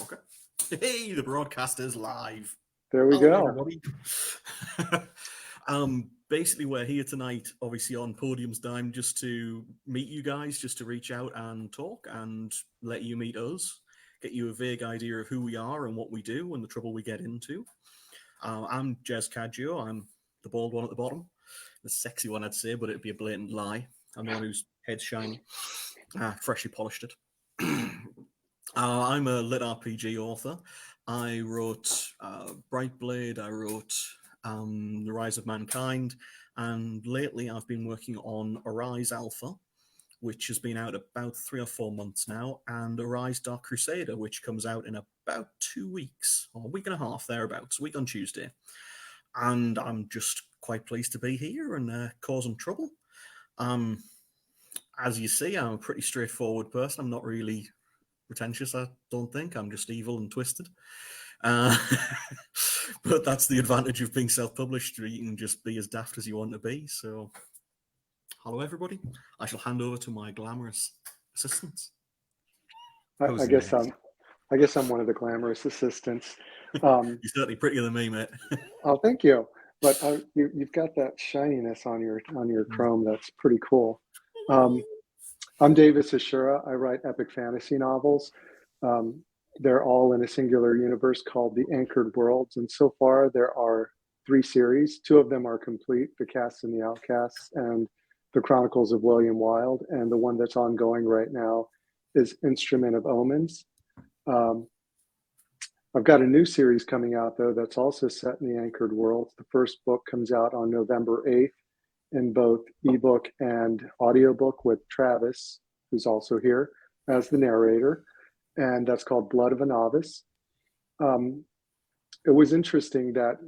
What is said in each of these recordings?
Okay. Hey, the broadcaster's live. There we Hello, go. everybody. Basically, we're here tonight, obviously on Podium's dime, just to meet you guys, just to reach out and talk and let you meet us, get you a vague idea of who we are and what we do and the trouble we get into. I'm Jez Cajiao. I'm the bald one at the bottom, the sexy one, I'd say, but it'd be a blatant lie. I'm the one whose head's shiny, freshly polished it. I'm a lit RPG author. I wrote Brightblade, I wrote The Rise of Mankind, and lately I've been working on Arise Alpha, which has been out about 3 or 4 months now, and Arise Dark Crusader, which comes out in about 2 weeks, or a week and a half thereabouts, a week on Tuesday. And I'm just quite pleased to be here and causing trouble. As you see, I'm a pretty straightforward person. I'm not really pretentious, I don't think. I'm just evil and twisted. But that's the advantage of being self-published. You can just be as daft as you want to be. So, hello, everybody. I shall hand over to my glamorous assistants. I guess I'm one of the glamorous assistants. You're certainly prettier than me, mate. Oh, thank you. But you've got that shininess on your chrome. That's pretty cool. I'm Davis Ashura. I write epic fantasy novels. They're all in a singular universe called the Anchored Worlds. And so far, there are 3 series. 2 of them are complete, The Casts and the Outcasts and The Chronicles of William Wilde. And the one that's ongoing right now is Instrument of Omens. I've got a new series coming out, though, that's also set in the Anchored Worlds. The first book comes out on November 8th in both ebook and audiobook with Travis, who's also here as the narrator, and that's called Blood of a Novice. It was interesting that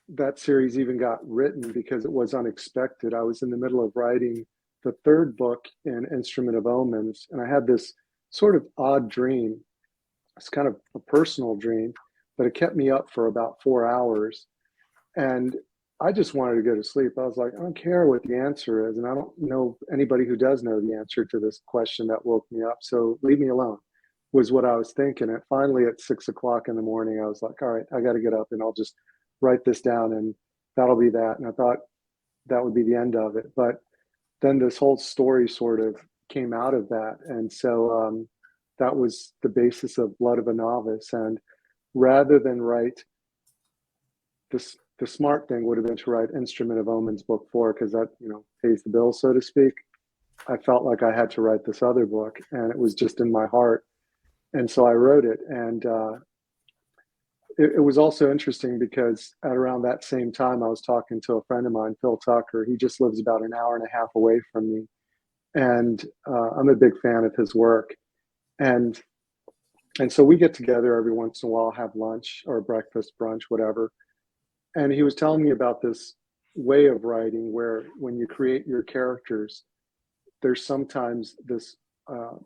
that series even got written because it was unexpected. I was in the middle of writing the 3rd book in Instrument of Omens, and I had this sort of odd dream. It's kind of a personal dream, but it kept me up for about 4 hours. And I just wanted to go to sleep. I was like, I don't care what the answer is. And I don't know anybody who does know the answer to this question that woke me up. So leave me alone, was what I was thinking. And finally at 6 o'clock in the morning, I was like, all right, I got to get up and I'll just write this down and that'll be that. And I thought that would be the end of it. But then this whole story sort of came out of that. And so that was the basis of Blood of a Novice. And rather than write this, the smart thing would have been to write Instrument of Omens book 4, because that, pays the bill, so to speak. I felt like I had to write this other book, and it was just in my heart. And so I wrote it. And it was also interesting because at around that same time, I was talking to a friend of mine, Phil Tucker. He just lives about an hour and a half away from me. And I'm a big fan of his work. And so we get together every once in a while, have lunch or breakfast, brunch, whatever. And he was telling me about this way of writing where when you create your characters, there's sometimes this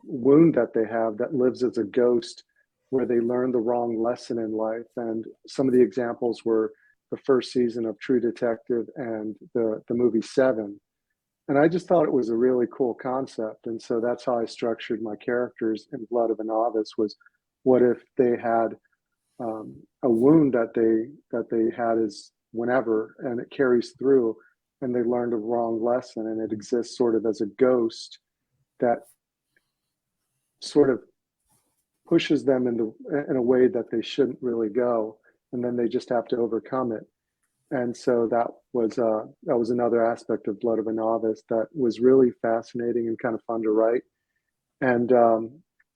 wound that they have that lives as a ghost where they learn the wrong lesson in life. And some of the examples were the first season of True Detective and the movie Seven. And I just thought it was a really cool concept. And so that's how I structured my characters in Blood of a Novice was, what if they had a wound that they had as whenever, and it carries through, and they learned a wrong lesson, and it exists sort of as a ghost that sort of pushes them in a way that they shouldn't really go, and then they just have to overcome it. And so that was another aspect of Blood of a Novice that was really fascinating and kind of fun to write. And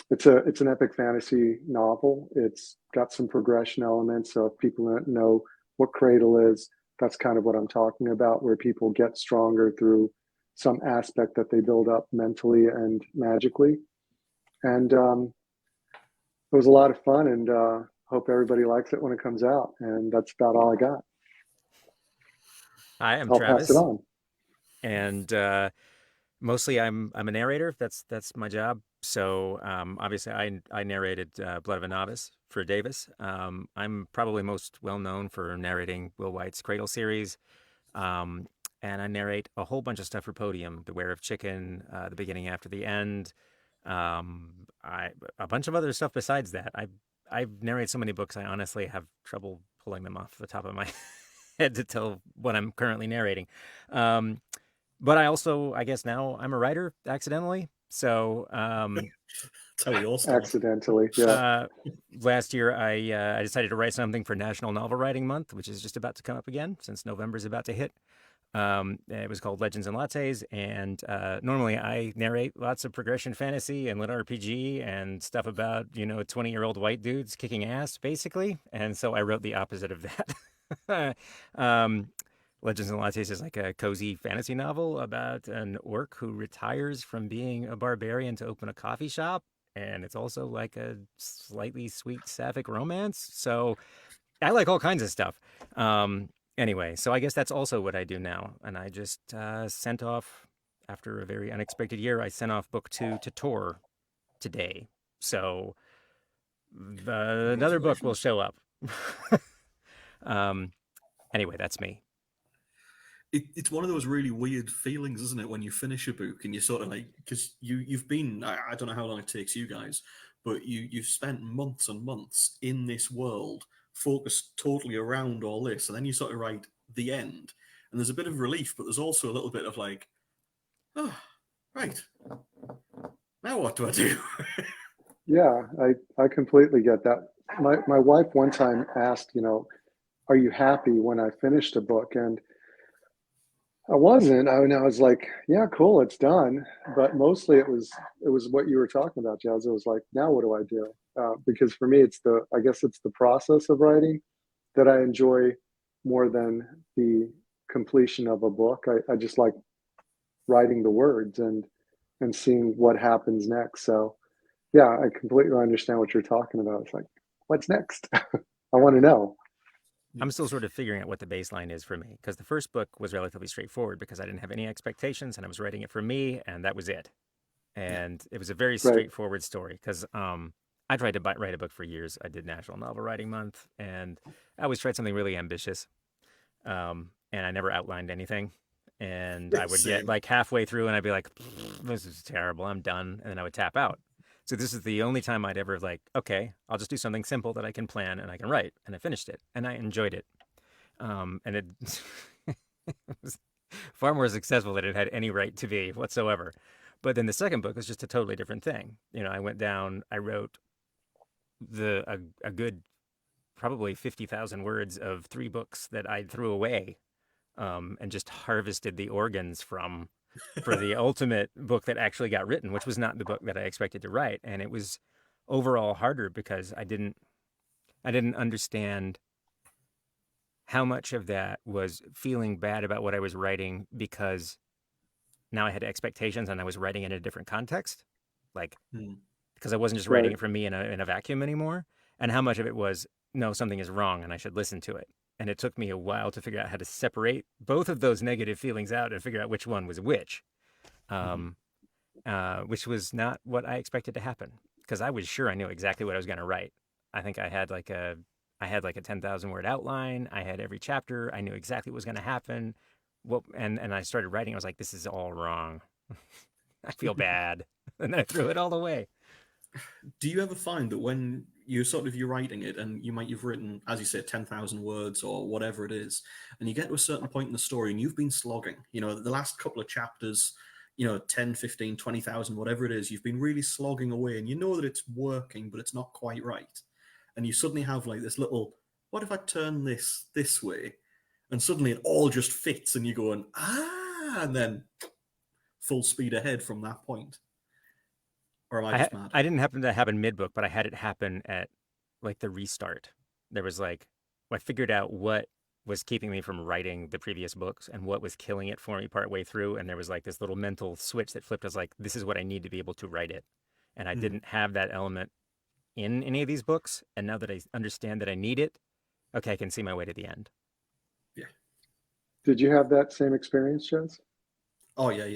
it's an epic fantasy novel. It's got some progression elements. So if people don't know what Cradle is, that's kind of what I'm talking about, where people get stronger through some aspect that they build up mentally and magically. And it was a lot of fun, and hope everybody likes it when it comes out. And that's about all I got. Hi, I'm I'll Travis, pass it on. and mostly I'm a narrator. That's my job. So obviously I narrated Blood of a Novice for Davis. I'm probably most well known for narrating Will White's Cradle series, and I narrate a whole bunch of stuff for Podium: The Wear of Chicken, The Beginning After the End, a bunch of other stuff besides that. I've narrated so many books, I honestly have trouble pulling them off the top of my head to tell what I'm currently narrating. Um, but I also, I guess now I'm a writer accidentally. So Tell your story. Accidentally, yeah. uh, last year I decided to write something for National Novel Writing Month, which is just about to come up again since November is about to hit. It was called Legends and Lattes, and normally I narrate lots of progression fantasy and lit RPG and stuff about 20-year-old white dudes kicking ass, basically. And so I wrote the opposite of that. Legends and Lattes is like a cozy fantasy novel about an orc who retires from being a barbarian to open a coffee shop. And it's also like a slightly sweet sapphic romance. So I like all kinds of stuff. Anyway, so I guess that's also what I do now. And I just sent off, after a very unexpected year, I sent off book 2 to Tor today. So another book will Congratulations. show up. um, anyway, that's me. It's one of those really weird feelings, isn't it, when you finish a book and you're sort of like, because you've been, I don't know how long it takes you guys, but you've spent months and months in this world focused totally around all this, and then you sort of write the end, and there's a bit of relief, but there's also a little bit of like, oh, right, now what do I do? Yeah, I completely get that. My wife one time asked, are you happy when I finished a book? And I wasn't. I was like, yeah, cool, it's done. But mostly it was what you were talking about, Jazz. It was like, now what do I do? Because for me, I guess it's the process of writing that I enjoy more than the completion of a book. I just like writing the words and seeing what happens next. So yeah, I completely understand what you're talking about. It's like, what's next? I want to know. I'm still sort of figuring out what the baseline is for me because the first book was relatively straightforward because I didn't have any expectations and I was writing it for me and that was it. Yeah. And it was a very Right. straightforward story because I tried to write a book for years. I did National Novel Writing Month and I always tried something really ambitious. And I never outlined anything. And I would get Same. like halfway through and I'd be like, this is terrible. I'm done. And then I would tap out. So this is the only time I'd ever like, okay, I'll just do something simple that I can plan and I can write. And I finished it and I enjoyed it. And it, it was far more successful than it had any right to be whatsoever. But then the second book was just a totally different thing. I went down, I wrote a good probably 50,000 words of 3 books that I threw away and just harvested the organs from for the ultimate book that actually got written, which was not the book that I expected to write. And it was overall harder because I didn't understand how much of that was feeling bad about what I was writing because now I had expectations and I was writing in a different context. Like, Hmm. because I wasn't just writing Right. it for me in a vacuum anymore. And how much of it was, no, something is wrong and I should listen to it. And it took me a while to figure out how to separate both of those negative feelings out and figure out which one was Mhm. um, which was not what I expected to happen because I was sure I knew exactly what I was going to write. I think I had like a 10,000 word outline. I had every chapter. I knew exactly what was going to happen. Well, and I started writing. I was like, this is all wrong. I feel bad. And then I threw it all away. Do you ever find that when you're writing it and you've written, as you said, 10,000 words or whatever it is, and you get to a certain point in the story and you've been slogging, the last couple of chapters, 10, 15, 20,000, whatever it is, you've been really slogging away and you know that it's working, but it's not quite right. And you suddenly have like this little, what if I turn this way? And suddenly it all just fits and you're going, and then full speed ahead from that point. Or am I just mad? I didn't happen to happen mid book, but I had it happen at like the restart. There was like, I figured out what was keeping me from writing the previous books and what was killing it for me part way through. And there was like this little mental switch that flipped. I was like, this is what I need to be able to write it. And I Mhm. didn't have that element in any of these books. And now that I understand that I need it, okay, I can see my way to the end. Yeah. Did you have that same experience, Jez? Oh yeah.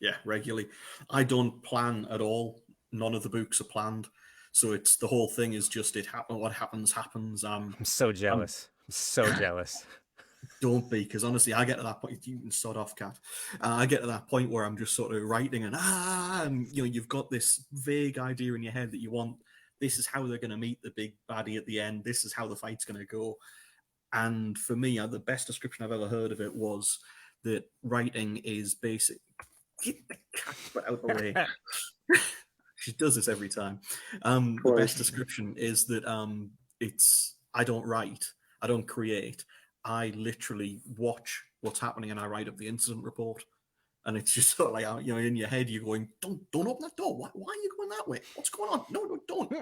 Yeah, regularly. I don't plan at all. None of the books are planned, so it's the whole thing is just it happen. What happens happens. I'm so I'm jealous. I'm so jealous. Don't be, because honestly, I get to that point. You can sort off, cat. I get to that point where I'm just sort of writing and you've got this vague idea in your head that you want this is how they're going to meet the big baddie at the end. This is how the fight's going to go. And for me, the best description I've ever heard of it was that writing is basic. Get the cat out of the way. She does this every time. The best description is that I don't write, I don't create. I literally watch what's happening and I write up the incident report. And it's just sort of like, you know, in your head, you're going, don't open that door. Why are you going that way? What's going on? No, don't.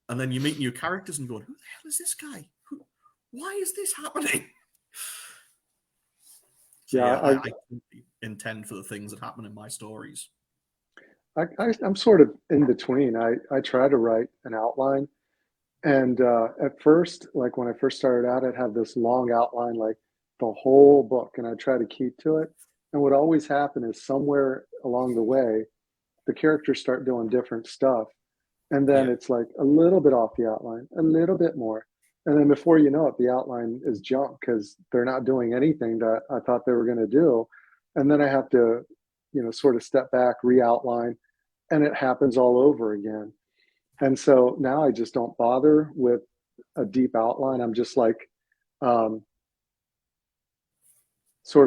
And then you meet new characters and going, who the hell is this guy? Why is this happening? So, Yeah, I intend for the things that happen in my stories. I'm sort of in between. I try to write an outline. And at first, like when I first started out, I'd have this long outline, like the whole book, and I'd try to keep to it. And what always happened is somewhere along the way, the characters start doing different stuff. And then it's like a little bit off the outline, a little bit more. And then before you know it, the outline is junk because they're not doing anything that I thought they were going to do. And then I have to, you know, sort of step back, re-outline, and it happens all over again. And so now I just don't bother with a deep outline. I'm just like, sort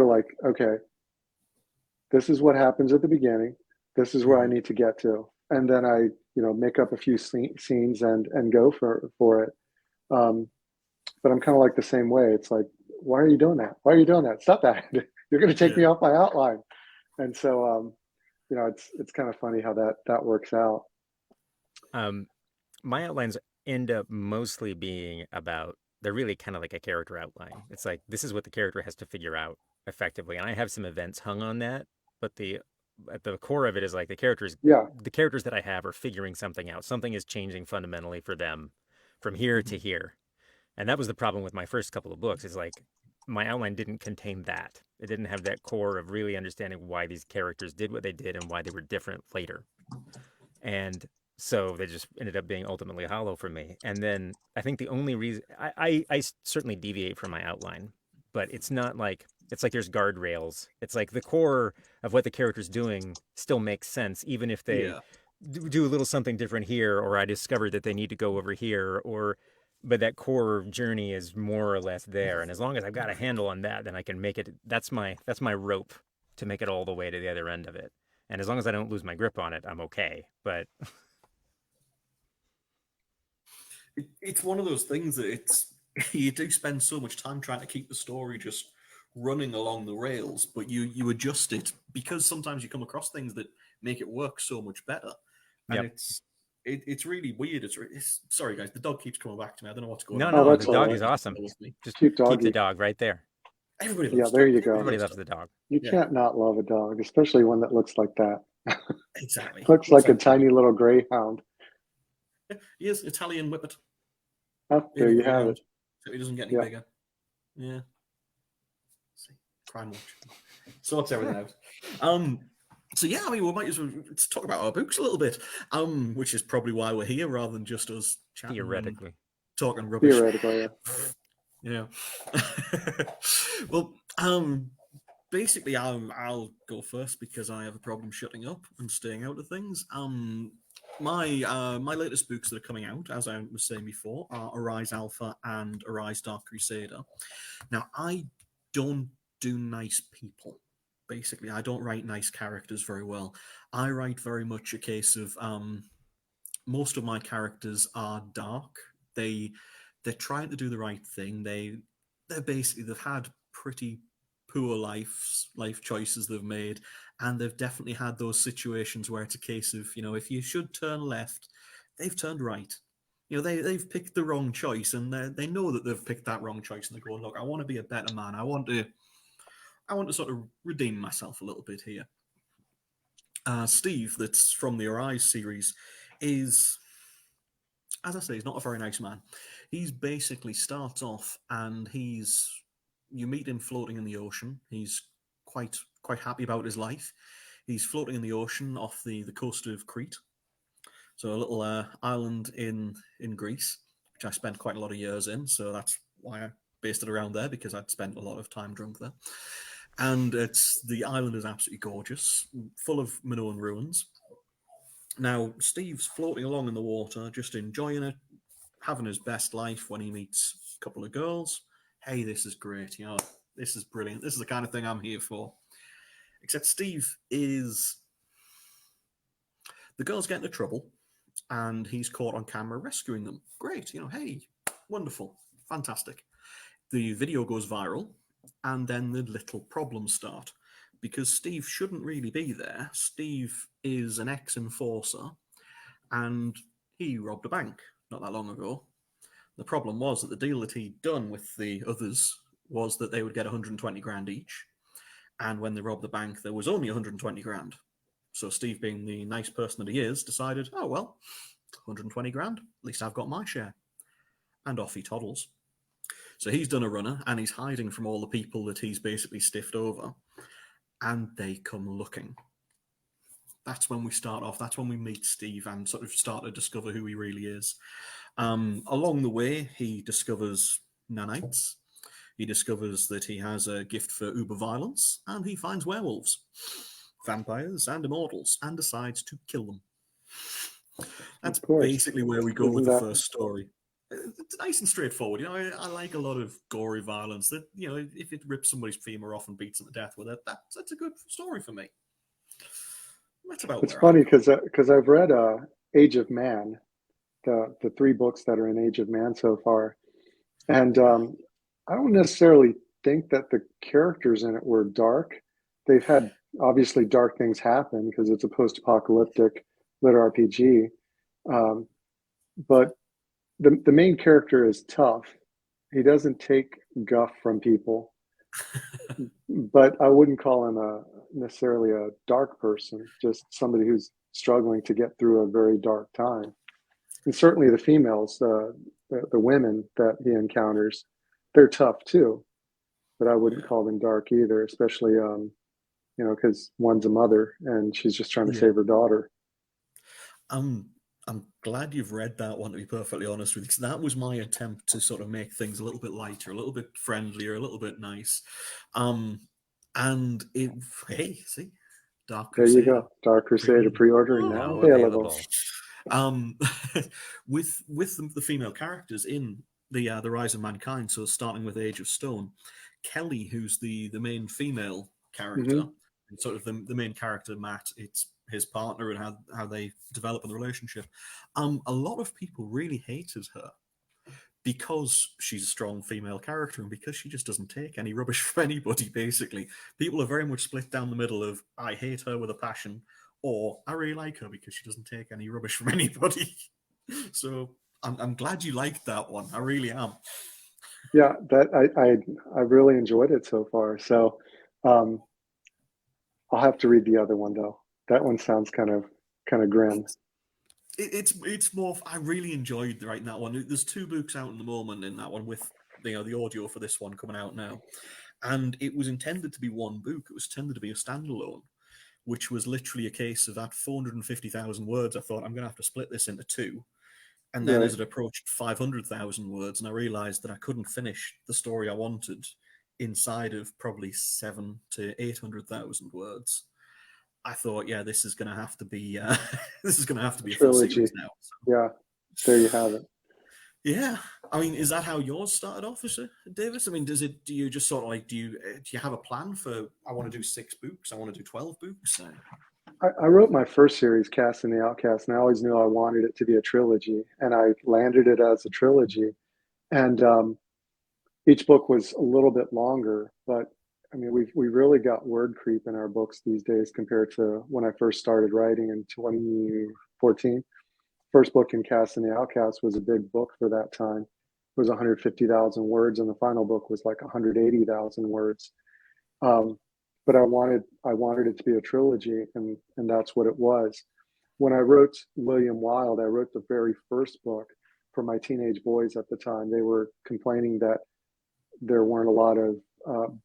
of like, okay, this is what happens at the beginning. This is where I need to get to. And then I, you know, make up a few scenes and go for it. But I'm kind of like the same way. It's like, why are you doing that? Why are you doing that? Stop that. You're going to take me off my outline. And so, you know, it's kind of funny how that works out. My outlines end up mostly being about, they're really kind of like a character outline. It's like, this is what the character has to figure out effectively. And I have some events hung on that, but at the core of it is like the characters that I have are figuring something out. Something is changing fundamentally for them from here to here. And that was the problem with my first couple of books, is like my outline didn't contain that. It didn't have that core of really understanding why these characters did what they did and why they were different later. And so they just ended up being ultimately hollow for me. And then I think the only reason I certainly deviate from my outline, but it's not like, it's like there's guardrails. It's like the core of what the character's doing still makes sense, even if they do a little something different here, or I discovered that they need to go over here, but that core journey is more or less there. And as long as I've got a handle on that, then I can make it. That's my rope to make it all the way to the other end of it. And as long as I don't lose my grip on it, I'm okay. But it's one of those things that you do spend so much time trying to keep the story just running along the rails, but you adjust it because sometimes you come across things that make it work so much better. And it's really weird. It's sorry guys, the dog keeps coming back to me. I don't know what's going on. No, the dog is awesome. Just keep the dog right there. Everybody loves there you go. Everybody loves the dog. You can't not love a dog, especially one that looks like that. Exactly. Looks like a tiny little greyhound. He is Italian Whippet. Oh, there you have it. So he doesn't get any bigger. Yeah. See, crime watch sorts everything out. So yeah, I mean, we might as well talk about our books a little bit. Which is probably why we're here rather than just us chatting. Theoretically. Talking rubbish. Theoretically, yeah. Well, basically, I'll go first because I have a problem shutting up and staying out of things. My latest books that are coming out, as I was saying before, are Arise Alpha and Arise Dark Crusader. Now, I don't do nice people. Basically, I don't write nice characters very well. I write very much a case of most of my characters are dark. They're trying to do the right thing. They've had pretty poor life choices they've made, and they've definitely had those situations where it's a case of, you know, if you should turn left, they've turned right. You know, they've picked the wrong choice, and they know that they've picked that wrong choice, and they're going, look, I want to be a better man. I want to sort of redeem myself a little bit here. Steve, that's from the Arise series, is, as I say, he's not a very nice man. He's basically starts off and you meet him floating in the ocean. He's quite happy about his life. He's floating in the ocean off the coast of Crete, so a little island in Greece, which I spent quite a lot of years in. So that's why I based it around there, because I'd spent a lot of time drunk there. And the island is absolutely gorgeous, full of Minoan ruins. Now, Steve's floating along in the water, just enjoying it, having his best life when he meets a couple of girls. Hey, this is great, you know, this is brilliant. This is the kind of thing I'm here for. Except Steve is... The girls get into trouble, and he's caught on camera rescuing them. Great, you know, hey, wonderful, fantastic. The video goes viral, and then the little problems start. Because Steve shouldn't really be there. Steve is an ex-enforcer, and he robbed a bank not that long ago. The problem was that the deal that he'd done with the others was that they would get 120 grand each, and when they robbed the bank, there was only 120 grand. So Steve, being the nice person that he is, decided, oh, well, 120 grand, at least I've got my share. And off he toddles. So he's done a runner, and he's hiding from all the people that he's basically stiffed over, and they come looking. That's when we start off. That's when we meet Steve and sort of start to discover who he really is. Along the way, he discovers nanites. He discovers that he has a gift for uber violence, and he finds werewolves, vampires, and immortals, and decides to kill them. That's basically where we go with the first story. It's nice and straightforward. You know, I like a lot of gory violence. That, you know, if it rips somebody's femur off and beats them to death with it, that's a good story for me. That's about. It's funny because I've read Age of Man, the 3 books that are in Age of Man so far, and I don't necessarily think that the characters in it were dark. They've had obviously dark things happen because it's a post-apocalyptic lit RPG, but the main character is tough. He doesn't take guff from people, but I wouldn't call him necessarily a dark person, just somebody who's struggling to get through a very dark time. And certainly the females, the women that he encounters, they're tough too, but I wouldn't call them dark either, especially, you know, because one's a mother and she's just trying to save her daughter. I'm glad you've read that one, to be perfectly honest with you, because that was my attempt to sort of make things a little bit lighter, a little bit friendlier, a little bit nice. And it, hey, see, Dark Crusader. There you go, Dark Crusader pre-ordering now available. with the female characters in the Rise of Mankind. So starting with Age of Stone, Kelly, who's the main female character, and sort of the main character, Matt, it's his partner and how they develop in the relationship. A lot of people really hated her because she's a strong female character and because she just doesn't take any rubbish from anybody, basically. People are very much split down the middle of, I hate her with a passion, or I really like her because she doesn't take any rubbish from anybody. So I'm glad you liked that one. I really am. Yeah, I really enjoyed it so far. So I'll have to read the other one though. That one sounds kind of grim. It's more. I really enjoyed writing that one. There's 2 books out in the moment in that one, with the audio for this one coming out now, and it was intended to be one book. It was intended to be a standalone, which was literally a case of, at 450,000 words, I thought, I'm going to have to split this into 2. And then as it approached 500,000 words, and I realized that I couldn't finish the story I wanted inside of probably 700,000 to 800,000 words, I thought, yeah, this is going to have to be a full series now. So. Yeah, there you have it. Yeah, I mean, is that how yours started off, Davis? I mean, do you just sort of like, do you have a plan for, I want to do 6 books, I want to do 12 books? I wrote my first series, Cast and the Outcast, and I always knew I wanted it to be a trilogy, and I landed it as a trilogy. And each book was a little bit longer, but I mean, we really got word creep in our books these days compared to when I first started writing in 2014. First book in Cast and the Outcast was a big book for that time. It was 150,000 words, and the final book was like 180,000 words. But I wanted it to be a trilogy, and that's what it was. When I wrote William Wilde, I wrote the very first book for my teenage boys at the time. They were complaining that there weren't a lot of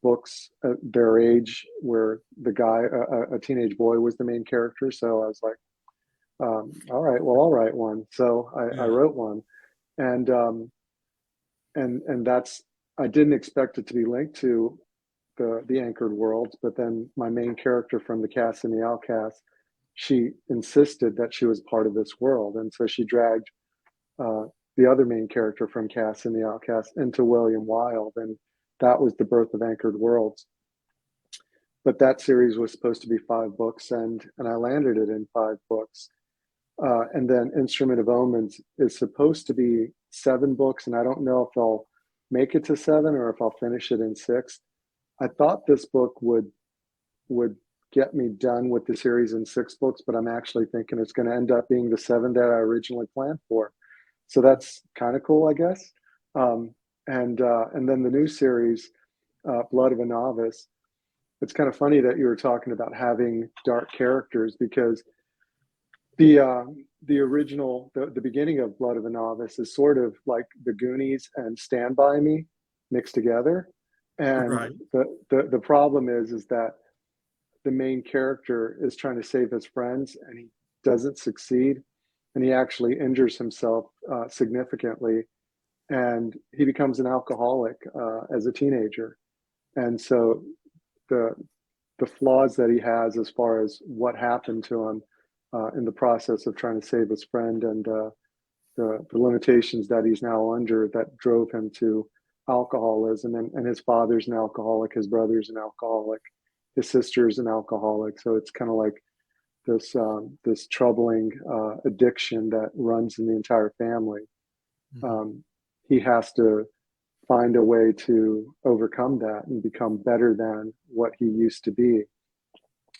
books at their age where the guy, a teenage boy, was the main character. So I was like, all right, well, I'll write one. So I wrote one, and that's, I didn't expect it to be linked to the Anchored Worlds, but then my main character from the Cast and the Outcast she insisted that she was part of this world. And so she dragged the other main character from Cass and the Outcast into William Wilde. And that was the birth of Anchored Worlds. But that series was supposed to be 5 books, and I landed it in 5 books. And then Instrument of Omens is supposed to be 7 books, and I don't know if I'll make it to 7 or if I'll finish it in 6. I thought this book would get me done with the series in 6 books, but I'm actually thinking it's going to end up being the 7 that I originally planned for. So that's kind of cool, I guess. And then the new series, Blood of a Novice. It's kind of funny that you were talking about having dark characters, because the original, the beginning of Blood of a Novice is sort of like The Goonies and Stand By Me mixed together. And Right. the problem is that the main character is trying to save his friends, and he doesn't succeed, and he actually injures himself significantly, and he becomes an alcoholic as a teenager. And so the flaws that he has as far as what happened to him in the process of trying to save his friend, and the limitations that he's now under that drove him to alcoholism. And his father's an alcoholic, his brother's an alcoholic, his sister's an alcoholic. So it's kind of like this troubling addiction that runs in the entire family. He has to find a way to overcome that and become better than what he used to be.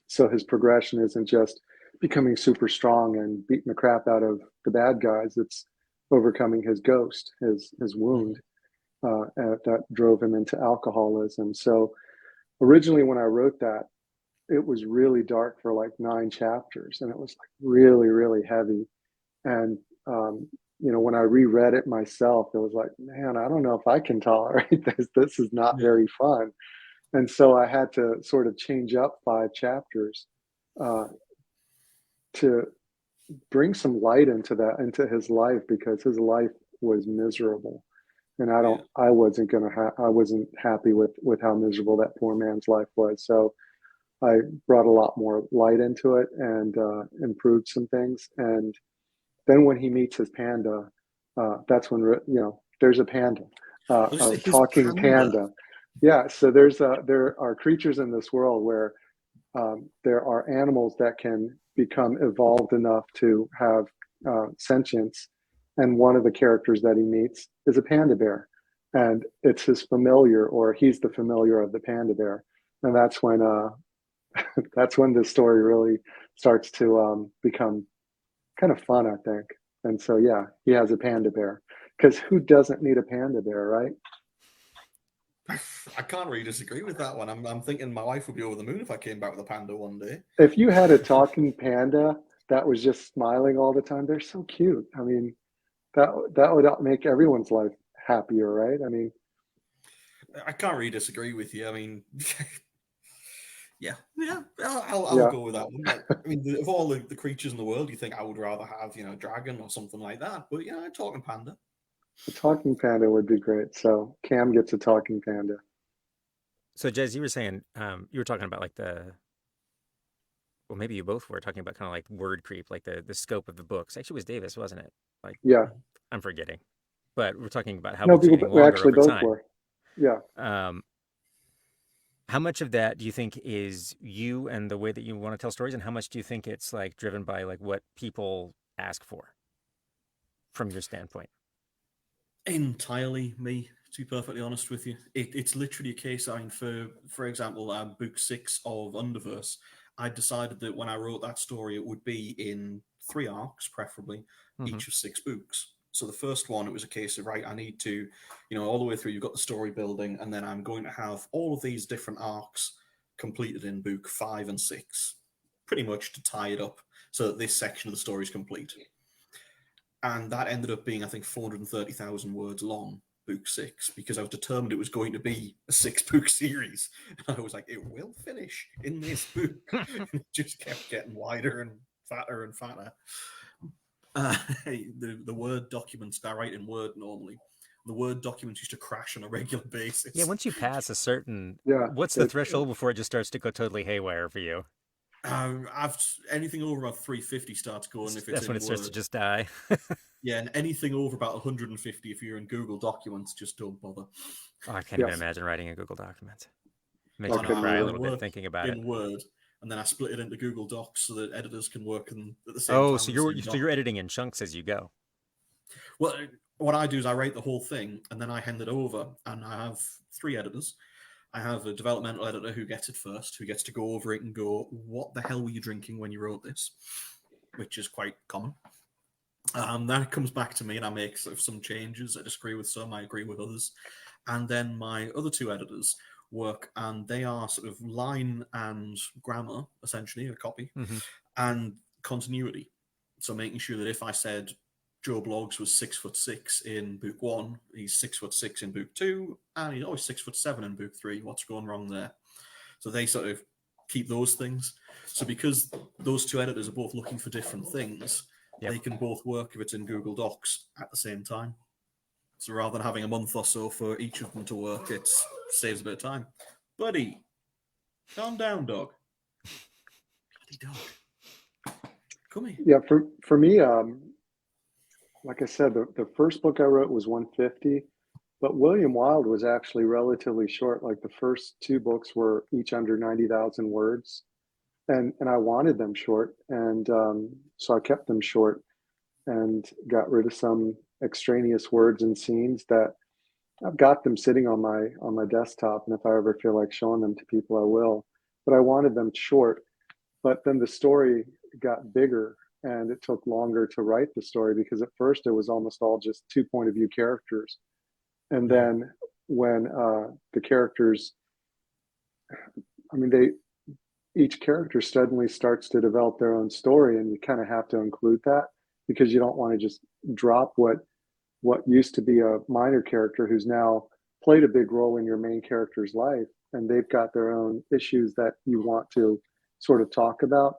So his progression isn't just becoming super strong and beating the crap out of the bad guys. It's overcoming his ghost, his wound that drove him into alcoholism. So originally when I wrote that, it was really dark for like 9 chapters, and it was like really, really heavy. And when I reread it myself, it was like, man, I don't know if I can tolerate this. This is not very fun. And so I had to sort of change up 5 chapters to bring some light into his life, because his life was miserable. And I wasn't happy with how miserable that poor man's life was. So I brought a lot more light into it and improved some things. And then when he meets his panda, that's when, there's a panda, a talking panda. Yeah. So there are creatures in this world where there are animals that can become evolved enough to have sentience. And one of the characters that he meets is a panda bear, and it's his familiar, or he's the familiar of the panda bear. And that's when the story really starts to become kind of fun, I think. And so, yeah, he has a panda bear, because who doesn't need a panda bear, right? I can't really disagree with that one. I'm thinking my wife would be over the moon if I came back with a panda one day. If you had a talking panda that was just smiling all the time, they're so cute. I mean, that would make everyone's life happier, right? I mean, I can't really disagree with you. I mean, yeah, I'll go with that one. I mean, of all the creatures in the world, you think I would rather have, a dragon or something like that. But, a talking panda. a talking panda would be great. So Cam gets a talking panda. So Jez, you were saying, you were talking about like well, maybe you both were talking about kind of like word creep, like the scope of the books. Actually, it was Davis, wasn't it? Like, yeah, I'm forgetting, but we're talking about how no, books are getting longer actually over both time. were. Yeah. How much of that do you think is you and the way that you want to tell stories, and how much do you think it's like driven by like what people ask for from your standpoint? Entirely me, to be perfectly honest with you. It's literally a case, I mean, for example, book 6 of Underverse, I decided that when I wrote that story, it would be in 3 arcs, preferably, each of 6 books. So the first one, it was a case of, right, I need to, all the way through, you've got the story building, and then I'm going to have all of these different arcs completed in book 5 and 6, pretty much to tie it up so that this section of the story is complete. And that ended up being, I think, 430,000 words long, book 6, because I was determined it was going to be a 6-book series. And I was like, it will finish in this book. And it just kept getting wider and fatter and fatter. The Word documents, I write in Word normally. The Word documents used to crash on a regular basis. Yeah, once you pass a certain, Yeah, what's the threshold before it just starts to go totally haywire for you? I've anything over about 350 starts going if it's That's in when it starts to Word. just die. Yeah, and anything over about 150 if you're in Google Documents, just don't bother. Oh, I can't even Yes, imagine writing a Google document. Makes I me And couldn't cry a either. little bit thinking about it. in Word, and then I split it into Google Docs so that editors can work at the same Oh, time so on the same you're document. editing in chunks as you go. Well, what I do is I write the whole thing and then I hand it over, and I have 3 editors. I have a developmental editor who gets it first, who gets to go over it and go, "What the hell were you drinking when you wrote this?" Which is quite common. Then it comes back to me, and I make sort of some changes. I disagree with some, I agree with others, and then my other 2 editors work, and they are sort of line and grammar, essentially a copy, Mm-hmm. and continuity. So making sure that if I said Joe Bloggs was 6'6" in book 1, he's 6'6" in book 2, and he's always 6'7" in book 3. What's going wrong there? So they sort of keep those things. So because those 2 editors are both looking for different things, Yep. they can both work if it's in Google Docs at the same time. So rather than having a month or so for each of them to work, it saves a bit of time. Buddy, calm down, dog. Bloody dog. Come here. Yeah, for me, like I said, the first book I wrote was 150, but William Wilde was actually relatively short. Like the first 2 books were each under 90,000 words, and I wanted them short, and so I kept them short and got rid of some extraneous words and scenes that I've got them sitting on my desktop, and if I ever feel like showing them to people, I will. But I wanted them short. But then the story got bigger, and it took longer to write the story because at first it was almost all just 2 point of view characters, and then when the characters, I mean, they each character suddenly starts to develop their own story, and you kind of have to include that because you don't want to just drop what used to be a minor character who's now played a big role in your main character's life, and they've got their own issues that you want to sort of talk about.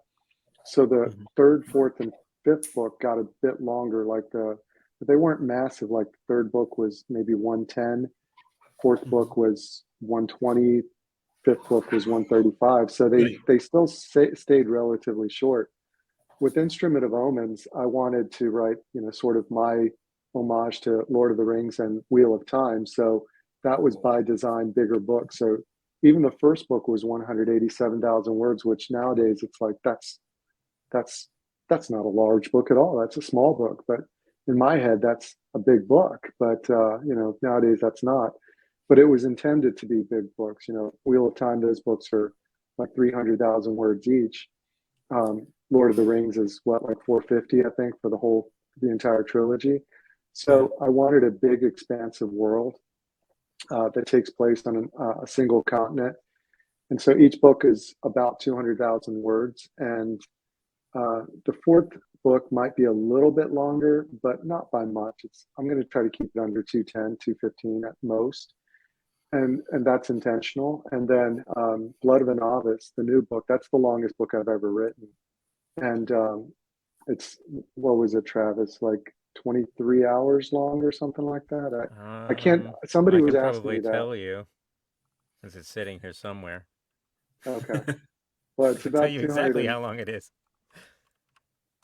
So the Mhm. third, fourth, and fifth book got a bit longer. But they weren't massive. Like the third book was maybe 110, fourth book was 120, fifth book was 135. So Really? they still stayed relatively short. With Instrument of Omens, I wanted to write, sort of my homage to Lord of the Rings and Wheel of Time. So that was by design bigger book. So even the first book was 187,000 words, which nowadays it's like that's that's not a large book at all. That's a small book, but in my head that's a big book. But nowadays that's not. But it was intended to be big books. Wheel of Time, those books are like 300,000 words each. Lord of the Rings is what, like 450, I think, for the entire trilogy. Yeah. So I wanted a big, expansive world that takes place on a single continent. And so each book is about 200,000 words. And the fourth book might be a little bit longer, but not by much. I'm going to try to keep it under 210, 215 at most. And that's intentional. And then Blood of a Novice, the new book, that's the longest book I've ever written. And it's, what was it, Travis, like 23 hours long or something like that. I can't, somebody I was can asking probably me that. tell you, since it's sitting here somewhere. Okay, well, I it's can tell about you 200 exactly and how long it is.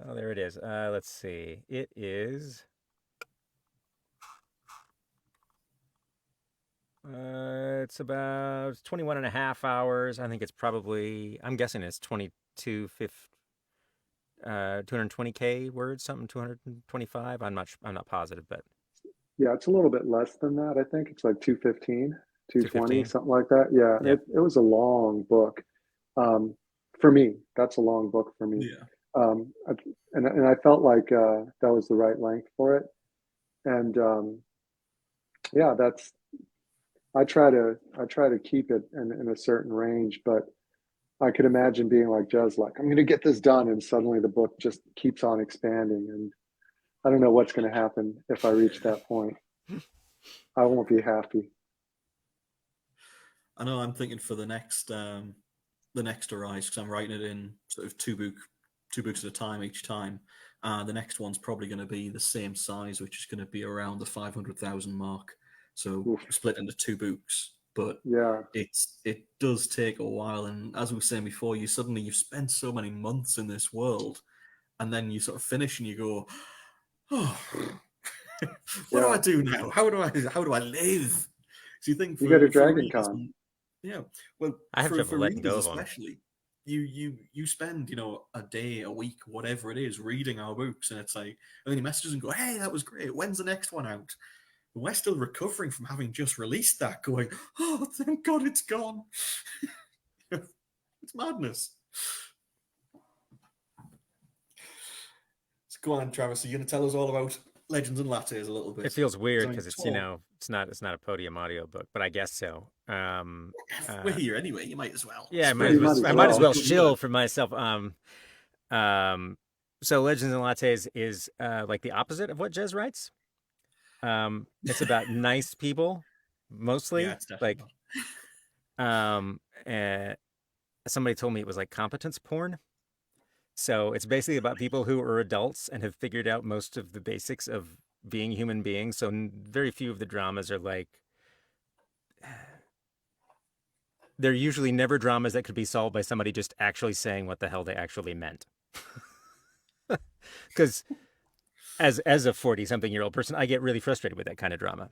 Oh, there it is. Let's see. It is. It's about 21 and a half hours. I think it's probably, I'm guessing it's 220K words, something 225. I'm not positive, but yeah, it's a little bit less than that. I think it's like 215, 220, 215. something like that. Yeah, Yeah. it was a long book. For me, that's a long book for me. Yeah. And I felt like that was the right length for it. And yeah, I try to keep it in a certain range, but I could imagine being like Jez, like I'm going to get this done, and suddenly the book just keeps on expanding, and I don't know what's going to happen if I reach that point. I won't be happy. I know I'm thinking for the next Arise, because I'm writing it in sort of two books at a time each time. The next one's probably going to be the same size, which is going to be around the 500,000 mark. So Oof. split into 2 books, but Yeah. it does take a while. And as we were saying before, you've spent so many months in this world, and then you sort of finish and you go, oh, what do Yeah. I do now? How do I live? So you think You go to for Dragon readers, Con. yeah, well, I have trouble for letting readers go of them. especially, you spend a day, a week, whatever it is, reading our books, and it's like, and then you message and go, hey, that was great. When's the next one out? And we're still recovering from having just released that, going, oh, thank God it's gone. It's madness. So go on, Travis. Are you going to tell us all about Legends and Lattes a little bit? It feels weird because it's it's not a Podium audio book, but I guess so. we're here anyway. You might as well. Yeah, You might as I might as well. well shill for myself. So Legends and Lattes is like the opposite of what Jez writes. It's about nice people mostly. Yeah, it's definitely Somebody told me it was like competence porn. So it's basically about people who are adults and have figured out most of the basics of being human beings. So very few of the dramas are like, they're usually never dramas that could be solved by somebody just actually saying what the hell they actually meant. Because as a 40-something-year-old person, I get really frustrated with that kind of drama,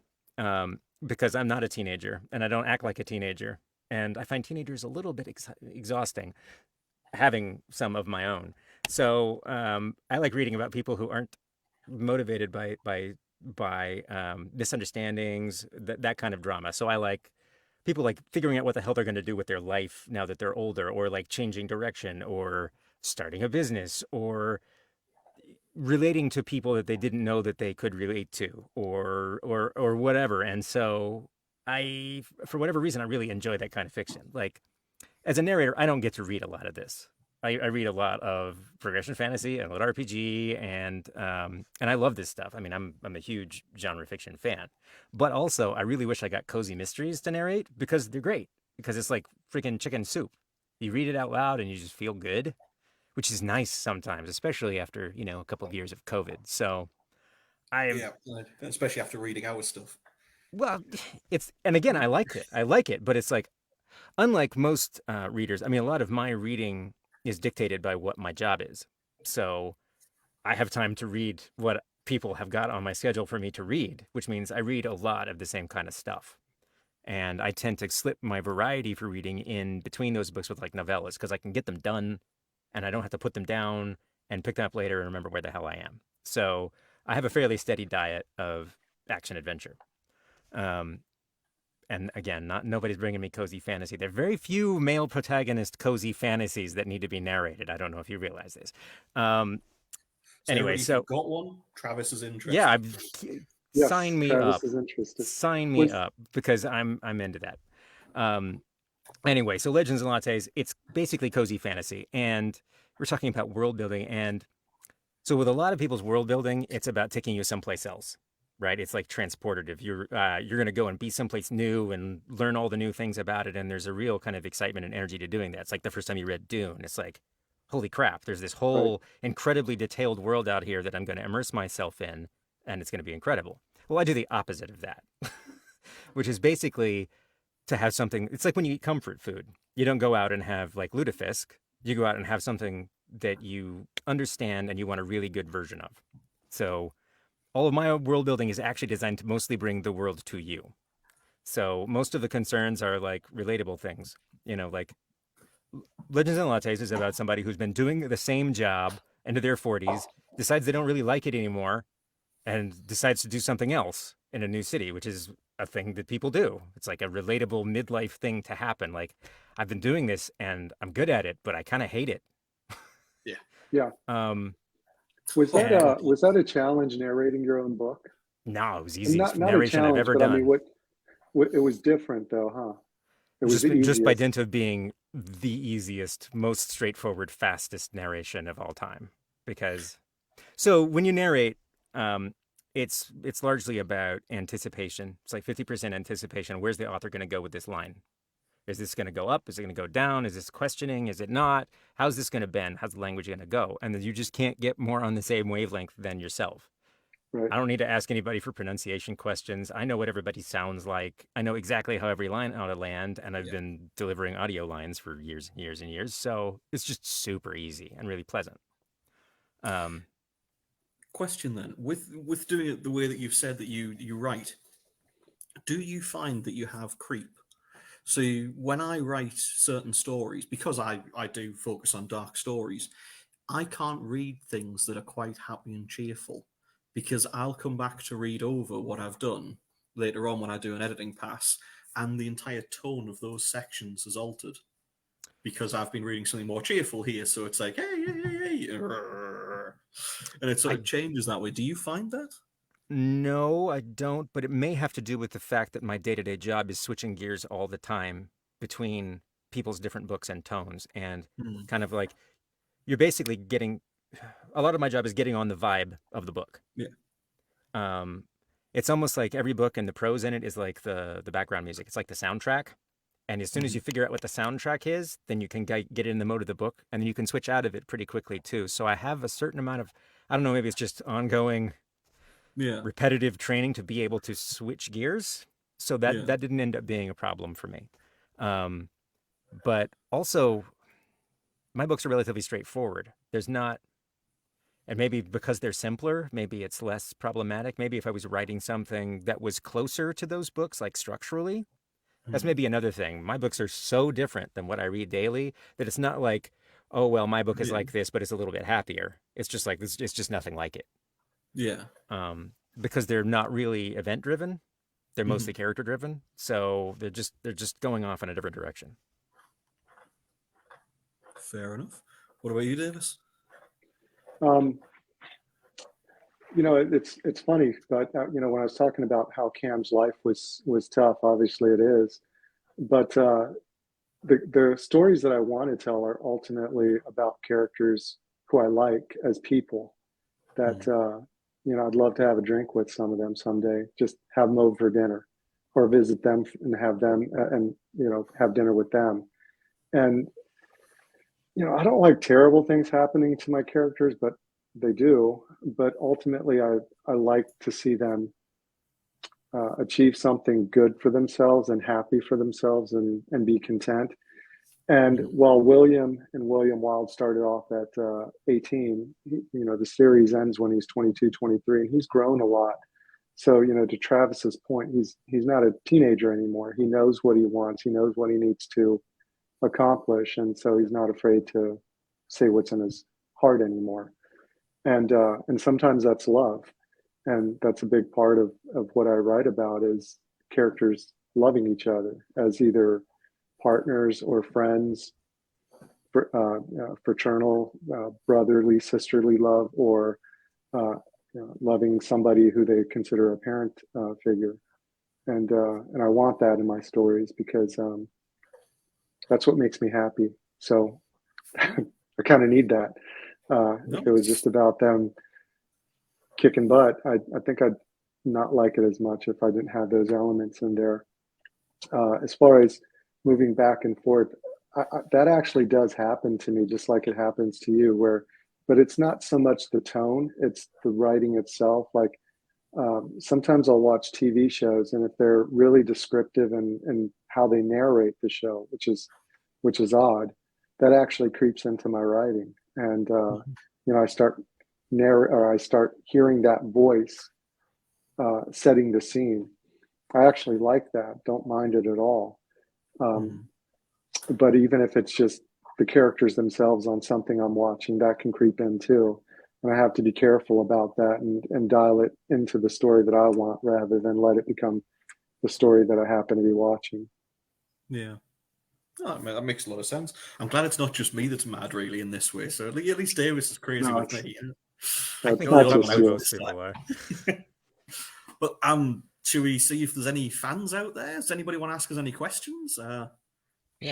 because I'm not a teenager and I don't act like a teenager. And I find teenagers a little bit exhausting, having some of my own. So I like reading about people who aren't motivated by misunderstandings, that kind of drama. So I like people like figuring out what the hell they're going to do with their life now that they're older, or like changing direction, or starting a business, or relating to people that they didn't know that they could relate to, or whatever. And so for whatever reason, I really enjoy that kind of fiction. Like, as a narrator, I don't get to read a lot of this. I read a lot of progression fantasy and a lot of RPG, and I love this stuff. I mean, I'm a huge genre fiction fan, but also I really wish I got cozy mysteries to narrate, because they're great. Because it's like freaking chicken soup. You read it out loud and you just feel good, which is nice sometimes, especially after a couple of years of COVID. So yeah, especially after reading our stuff. Well, and again, I like it, but it's like, unlike most readers, I mean, a lot of my reading is dictated by what my job is. So I have time to read what people have got on my schedule for me to read, which means I read a lot of the same kind of stuff. And I tend to slip my variety for reading in between those books with like novellas, because I can get them done and I don't have to put them down and pick them up later and remember where the hell I am. So I have a fairly steady diet of action adventure. And again, nobody's bringing me cozy fantasy. There are very few male protagonist cozy fantasies that need to be narrated. I don't know if you realize this. Anyway, so got one. Travis is interested. Yeah, Yes, sign me Travis up. is interested. Sign me up, because I'm into that. Anyway, so Legends and Lattes, it's basically cozy fantasy, and we're talking about world building. And so with a lot of people's world building, it's about taking you someplace else. Right, it's like transportative. You're going to go and be someplace new and learn all the new things about it, and there's a real kind of excitement and energy to doing that. It's like the first time you read Dune. It's like, holy crap! There's this whole incredibly detailed world out here that I'm going to immerse myself in, and it's going to be incredible. Well, I do the opposite of that, which is basically to have something. It's like when you eat comfort food. You don't go out and have like lutefisk. You go out and have something that you understand and you want a really good version of. So all of my world building is actually designed to mostly bring the world to you. So most of the concerns are like relatable things, like Legends and Lattes is about somebody who's been doing the same job into their 40s, decides they don't really like it anymore, and decides to do something else in a new city, which is a thing that people do. It's like a relatable midlife thing to happen. Like, I've been doing this and I'm good at it, but I kind of hate it. Yeah. Was that a challenge narrating your own book? No, it was easiest Not narration I've ever done. I mean, what it was different though, huh? It was just by dint of being the easiest, most straightforward, fastest narration of all time. Because so when you narrate, it's largely about anticipation. It's like 50% anticipation. Where's the author going to go with this line? Is this going to go up? Is it going to go down? Is this questioning? Is it not? How's this going to bend? How's the language going to go? And then you just can't get more on the same wavelength than yourself. Right. I don't need to ask anybody for pronunciation questions. I know what everybody sounds like. I know exactly how every line ought to land, and I've Yeah. been delivering audio lines for years and years and years. So it's just super easy and really pleasant. Question then, with doing it the way that you've said that you write, do you find that you have creep? So when I write certain stories, because I do focus on dark stories, I can't read things that are quite happy and cheerful because I'll come back to read over what I've done later on when I do an editing pass, and the entire tone of those sections is altered because I've been reading something more cheerful here. So it's like, hey, hey, hey, hey, and it sort I of changes that way. Do you find that? No, I don't, but it may have to do with the fact that my day-to-day job is switching gears all the time between people's different books and tones, and Hmm. kind of like you're basically getting a lot of my job is getting on the vibe of the book. Yeah. Um, it's almost like every book and the prose in it is like the background music. It's like the soundtrack. And as soon as Hmm. you figure out what the soundtrack is, then you can get in the mode of the book, and then you can switch out of it pretty quickly too. So I have a certain amount of, I don't know, maybe it's just ongoing Yeah. repetitive training to be able to switch gears. So Yeah. that didn't end up being a problem for me. Um, but also, my books are relatively straightforward. There's not, and maybe because they're simpler, maybe it's less problematic. Maybe if I was writing something that was closer to those books, like structurally, that's Hmm. maybe another thing. My books are so different than what I read daily that it's not like, oh, well, my book is Yeah. like this, but it's a little bit happier. It's just like this, it's just nothing like it. Yeah. Because they're not really event driven. They're Hmm. mostly character driven. So they're just going off in a different direction. Fair enough. What about you, Davis? Um, it's funny, but when I was talking about how Cam's life was tough, obviously it is. But the stories that I want to tell are ultimately about characters who I like as people. That Hmm. I'd love to have a drink with some of them someday. Just have them over for dinner, or visit them and have them and have dinner with them. And I don't like terrible things happening to my characters, but they do. But ultimately, I like to see them achieve something good for themselves and happy for themselves and be content. And Hmm. while William Wilde started off at 18, the series ends when he's 22, 23, and he's grown a lot. So, to Travis's point, he's not a teenager anymore. He knows what he wants. He knows what he needs to accomplish, and so he's not afraid to say what's in his heart anymore. And sometimes that's love, and that's a big part of what I write about is characters loving each other as either partners or friends, fraternal, brotherly, sisterly love, or loving somebody who they consider a parent figure. And I want that in my stories because that's what makes me happy. So I kind of need that. No, If it was just about them kicking butt, I think I'd not like it as much if I didn't have those elements in there. As far as moving back and forth, that actually does happen to me, just like it happens to you. But it's not so much the tone; it's the writing itself. Like sometimes I'll watch TV shows, and if they're really descriptive and how they narrate the show, which is odd, that actually creeps into my writing, and I start I start hearing that voice setting the scene. I actually like that. Don't mind it at all. Um, hmm. but even if it's just the characters themselves on something I'm watching, that can creep in too. And I have to be careful about that and dial it into the story that I want rather than let it become the story that I happen to be watching. Yeah. Oh, that makes a lot of sense. I'm glad it's not just me that's mad, really, in this way. So at least Davis is crazy No, with me. I it's think You're the not only most, one just out you. this most people are. time. But should we see if there's any fans out there? Does anybody want to ask us any questions? Yeah,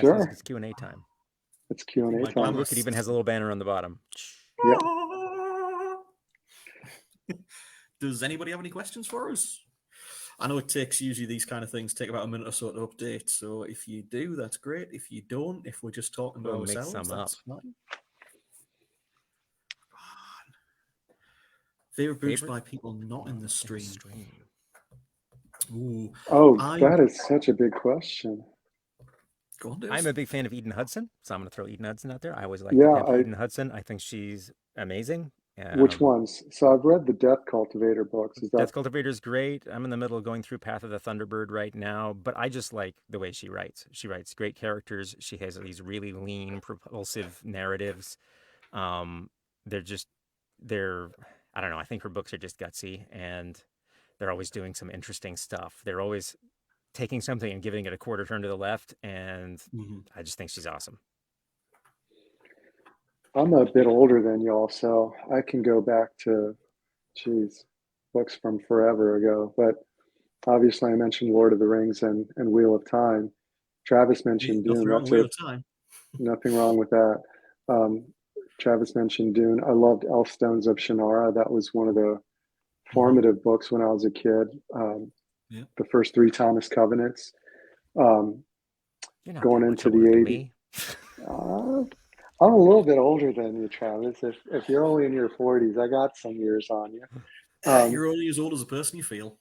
so it's Sure, Q&A time. it's I Q think and A my time. Look, it glamorous. even has a little banner on the bottom. Yeah. Does anybody have any questions for us? I know it takes usually these kind of things take about a minute or so to update. So if you do, that's great. If you don't, if we're just talking to We'll make ourselves, some up. that's fine. Favorite books Favorite by people not in the stream. Ooh, Oh, I that is such a big question. go on, Davis. I'm a big fan of Eden Hudson, so I'm going to throw Eden Hudson out there. I always like to Yeah, pimp Eden Hudson. I think she's amazing. which ones? So I've read the Death Cultivator books. Is that Death Cultivator is great. I'm in the middle of going through Path of the Thunderbird right now, but I just like the way she writes. She writes great characters. She has these really lean, propulsive narratives. Um, they're just, they're, I don't know. I think her books are just gutsy, and they're always doing some interesting stuff. They're always taking something and giving it a quarter turn to the left, and I just think she's awesome. I'm a bit older than y'all, so I can go back to, geez, books from forever ago. But obviously, I mentioned Lord of the Rings and Wheel of Time. Travis mentioned Nothing Dune. wrong with Wheel of Time. Nothing wrong with that. Um, Travis mentioned Dune. I loved Elfstones of Shannara. That was one of the formative books when I was a kid. Yeah. The first three Thomas Covenants. You're not Going that much into older the than 80s. me. I'm a little bit older than you, Travis. If you're only in your 40s, I got some years on you. You're only as old as the person you feel.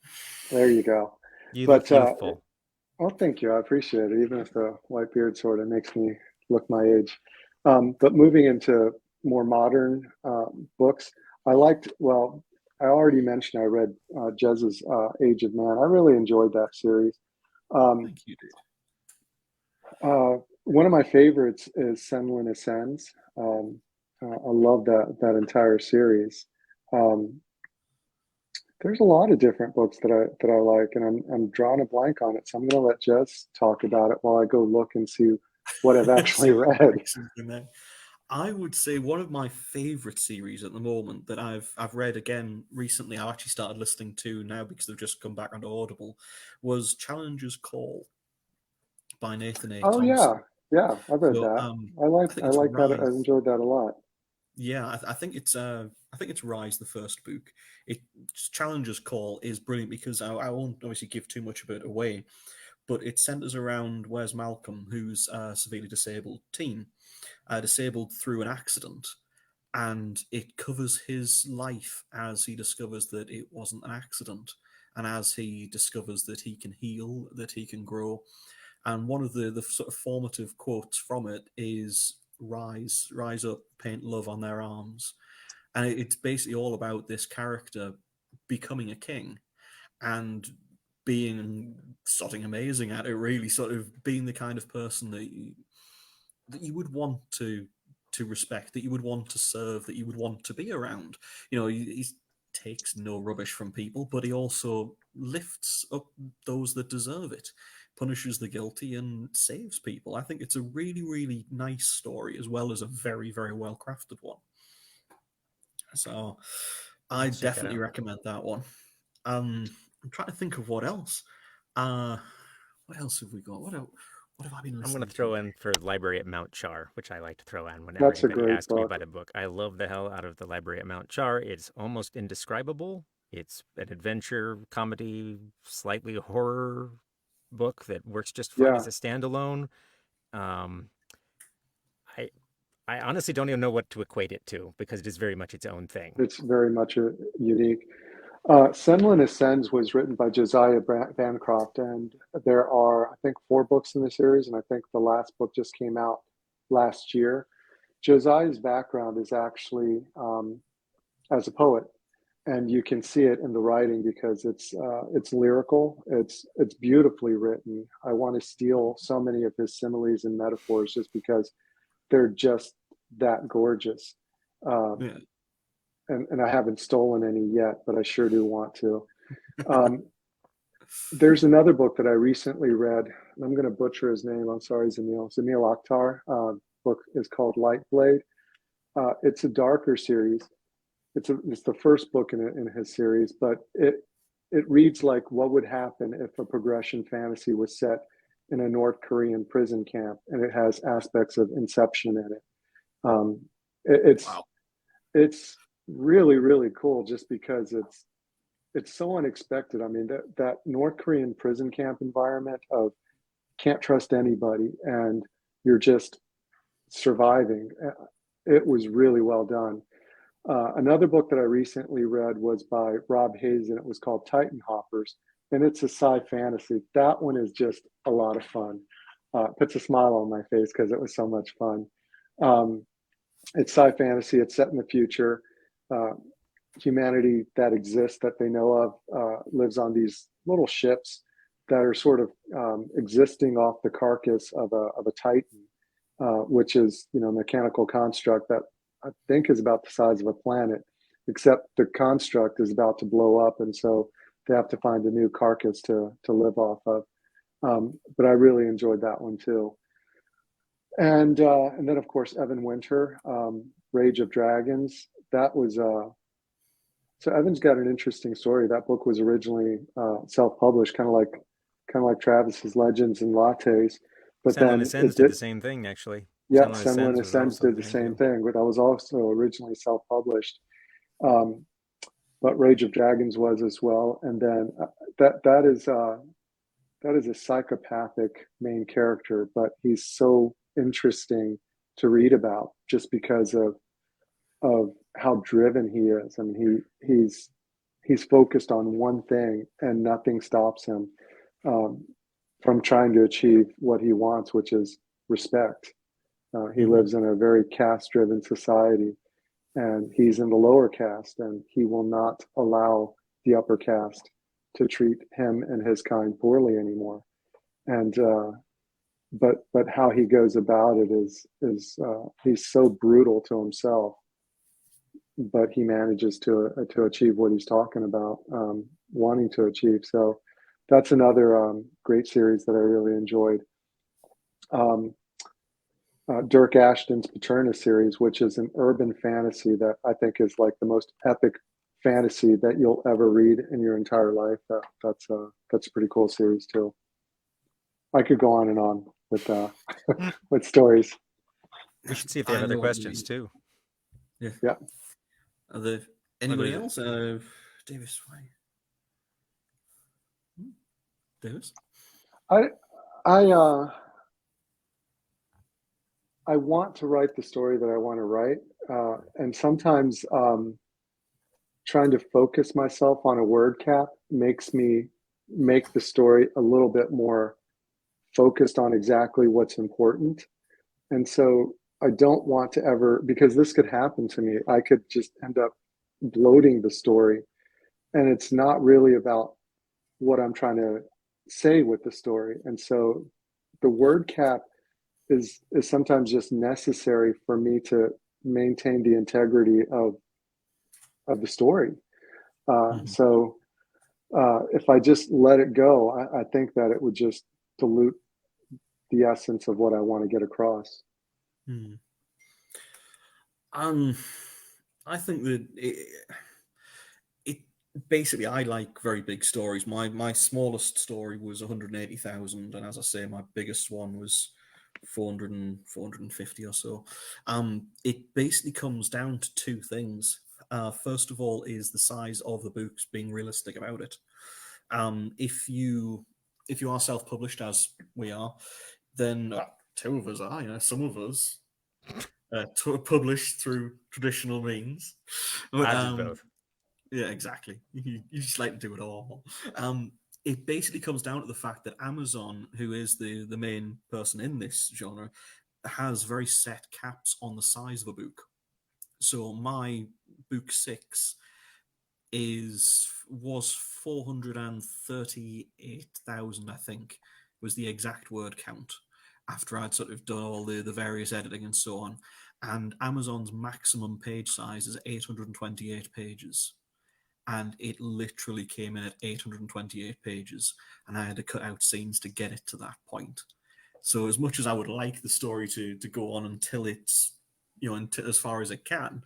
There you go. You But look youthful. oh, thank you. I appreciate it. Even if the white beard sort of makes me look my age. But moving into more modern books, I liked. Well, I already mentioned I read Jez's Age of Man. I really enjoyed that series. Thank you, dude. One of my favorites is Senlin Ascends. I love that entire series. Um, there's a lot of different books that I like, and I'm drawing a blank on it. So I'm going to let Jez talk about it while I go look and see what I've actually read. I would say one of my favorite series at the moment that I've read again recently. I've actually started listening to now because they've just come back onto Audible. Was Challenger's Call by Nathan A. Oh Thompson. yeah, I've read So, that. I think I it's like that. I Rise. enjoyed that a lot. Yeah, I think it's Rise, the first book. It Challenger's Call is brilliant because I won't obviously give too much of it away, but it centers around Wes Malcolm, who's a severely disabled teen, disabled through an accident, and it covers his life as he discovers that it wasn't an accident, and as he discovers that he can heal, that he can grow. And one of the sort of formative quotes from it is rise up, paint love on their arms. And it's basically all about this character becoming a king and being something amazing at it, really sort of being the kind of person that you would want to respect, that you would want to serve, that you would want to be around. You know, he takes no rubbish from people, but he also lifts up those that deserve it, punishes the guilty, and saves people. I think it's a really, really nice story, as well as a very, very well crafted one. So I Let's check that definitely out. recommend that one. I'm trying to think of what else. What else have we got? What have I been I'm going listening to throw to? in for Library at Mount Char, which I like to throw in whenever That's a anybody great asks me book. about a book. I love the hell out of the Library at Mount Char. It's almost indescribable. It's an adventure, comedy, slightly horror book that works just fine Yeah, as a standalone. Um, I I honestly don't even know what to equate it to because it is very much its own thing. it's very much unique. Senlin Ascends was written by Josiah Bancroft, and there are, I think, four books in the series, and I think the last book just came out last year. Josiah's background is actually as a poet, and you can see it in the writing because it's lyrical. It's beautifully written. I want to steal so many of his similes and metaphors just because they're just that gorgeous. Um, Yeah. and I haven't stolen any yet, but I sure do want to. Um, there's another book that I recently read, and I'm going to butcher his name. I'm sorry, Zamil Akhtar. Book is called Light Blade. It's a darker series. It's the first book in his series, but it reads like what would happen if a progression fantasy was set in a North Korean prison camp, and it has aspects of Inception in it. Um, it's Wow. it's really really cool just because it's so unexpected. I mean that North Korean prison camp environment of can't trust anybody and you're just surviving. It was really well done. Another book that I recently read was by Rob Hayes, and it was called Titan Hoppers, and it's a sci-fantasy. That one is just a lot of fun. Puts a smile on my face because it was so much fun. It's sci-fantasy. It's set in the future. Humanity that exists that they know of lives on these little ships that are sort of existing off the carcass of a Titan, which is, you know, a mechanical construct that I think is about the size of a planet, except the construct is about to blow up, and so they have to find a new carcass to live off of. But I really enjoyed that one too. And then of course Evan Winter, Rage of Dragons. That was so Evan's got an interesting story. That book was originally self-published, kind of like Travis's Legends and Lattes, but Senlin then Ascends did the same thing, actually. yeah, Senlin Senlin was Ascends also did the same thing, but that was also originally self-published. But Rage of Dragons was as well. And then that is a psychopathic main character, but he's so interesting to read about just because of how driven he is. I mean, he's focused on one thing, and nothing stops him from trying to achieve what he wants, which is respect. He lives in a very caste-driven society, and he's in the lower caste, and he will not allow the upper caste to treat him and his kind poorly anymore. And but how he goes about it is he's so brutal to himself, but he manages to achieve what he's talking about, wanting to achieve. So that's another great series that I really enjoyed. Dirk Ashton's Paterna series, which is an urban fantasy that I think is like the most epic fantasy that you'll ever read in your entire life. That's a pretty cool series too. I could go on and on with with stories. We should see if they have other questions too. Yeah. Are there anybody else? Davis, why? Davis? I want to write the story that I want to write, and sometimes trying to focus myself on a word cap makes me make the story a little bit more focused on exactly what's important. And so I don't want to ever, because this could happen to me, I could just end up bloating the story, and it's not really about what I'm trying to say with the story. And so the word cap is sometimes just necessary for me to maintain the integrity of the story. So if I just let it go, I think that it would just dilute the essence of what I want to get across. I think that it basically, I like very big stories. My smallest story was 180,000, and as I say, my biggest one was 450 or so. It basically comes down to two things. First of all, is the size of the books, being realistic about it. If you are self-published, as we are, then two of us are. You know, some of us published through traditional means. But, I did both. Yeah, exactly. You just like to do it all. It basically comes down to the fact that Amazon, who is the main person in this genre, has very set caps on the size of a book. So my book 6 was 438,000, I think, was the exact word count, after I'd sort of done all the various editing and so on. And Amazon's maximum page size is 828 pages. And it literally came in at 828 pages, and I had to cut out scenes to get it to that point. So as much as I would like the story to go on until it's, you know, until, as far as it can,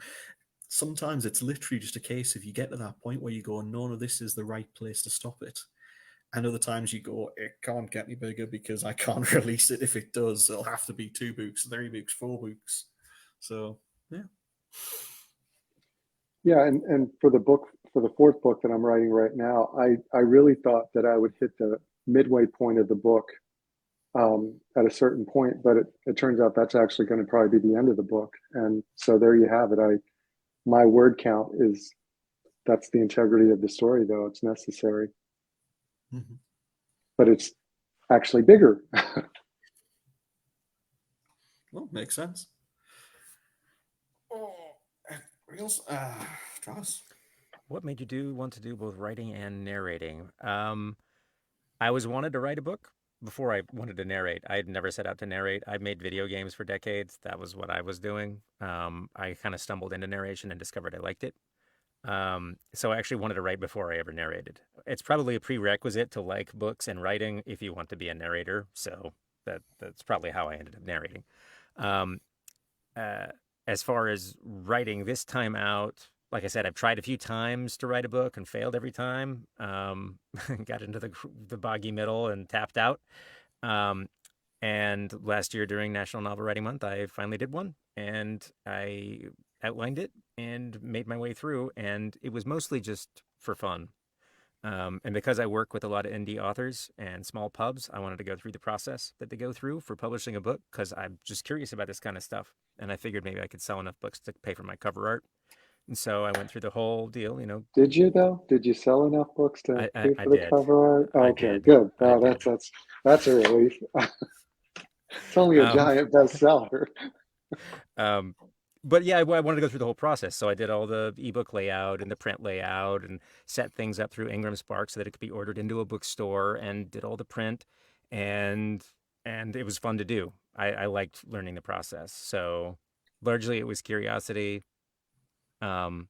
sometimes it's literally just a case of you get to that point where you go, no, this is the right place to stop it. And other times you go, it can't get any bigger because I can't release it. If it does, it'll have to be 2 books, 3 books, 4 books. So, yeah. Yeah, and for the 4th book that I'm writing right now, I really thought that I would hit the midway point of the book at a certain point, but it turns out that's actually going to probably be the end of the book. And so there you have it. my word count that's the integrity of the story, though. It's necessary, but it's actually bigger. Well, makes sense. Reels, Travis. What made you want to do both writing and narrating? I always wanted to write a book before I wanted to narrate. I had never set out to narrate. I made video games for decades. That was what I was doing. I kind of stumbled into narration and discovered I liked it. So I actually wanted to write before I ever narrated. It's probably a prerequisite to like books and writing if you want to be a narrator. So that's probably how I ended up narrating. Um, as far as writing this time out, like I said, I've tried a few times to write a book and failed every time. Got into the boggy middle and tapped out. And last year during National Novel Writing Month, I finally did one, and I outlined it and made my way through, and it was mostly just for fun. And because I work with a lot of indie authors and small pubs, I wanted to go through the process that they go through for publishing a book because I'm just curious about this kind of stuff. And I figured maybe I could sell enough books to pay for my cover art. And so I went through the whole deal, Did you, though? Did you sell enough books to pay I for the did. cover art? I Okay, did. good. I Oh, did. that's a relief. It's only a giant bestseller. But yeah, I wanted to go through the whole process. So I did all the ebook layout and the print layout and set things up through Ingram Spark so that it could be ordered into a bookstore, and did all the print, and it was fun to do. I liked learning the process. So largely it was curiosity. Um,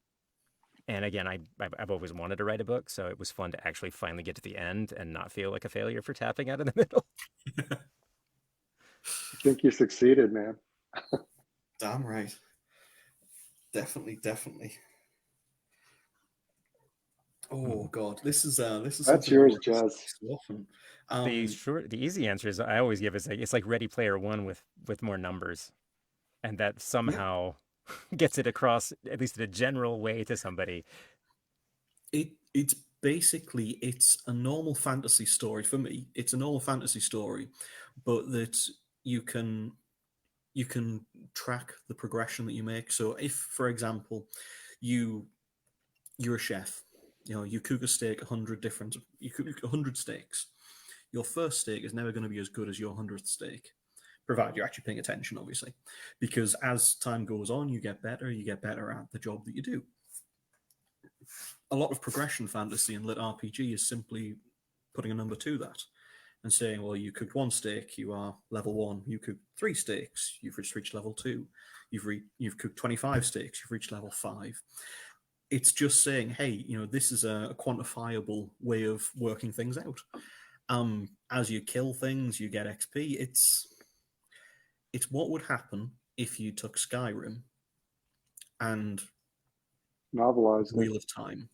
and again, I've always wanted to write a book, so it was fun to actually finally get to the end and not feel like a failure for tapping out in the middle. I think you succeeded, man. Damn right. Definitely. Oh God, this is That's yours, Jez. so often. The easy answer is I always give it's like Ready Player One with more numbers, and that somehow gets it across at least in a general way to somebody. It's basically it's a normal fantasy story for me. It's a normal fantasy story, but that you can track the progression that you make. So if, for example, you're a chef, you cook a steak, you cook 100 steaks. Your first steak is never going to be as good as your 100th steak, provided you're actually paying attention, obviously, because as time goes on, you get better at the job that you do. A lot of progression fantasy and lit RPG is simply putting a number to that and saying, well, you cooked one steak, you are level 1. You cooked 3 steaks, you've just reached level 2. You've cooked 25 steaks, you've reached level 5. It's just saying, hey, this is a quantifiable way of working things out. As you kill things, you get XP. It's what would happen if you took Skyrim and Novelized Wheel of Time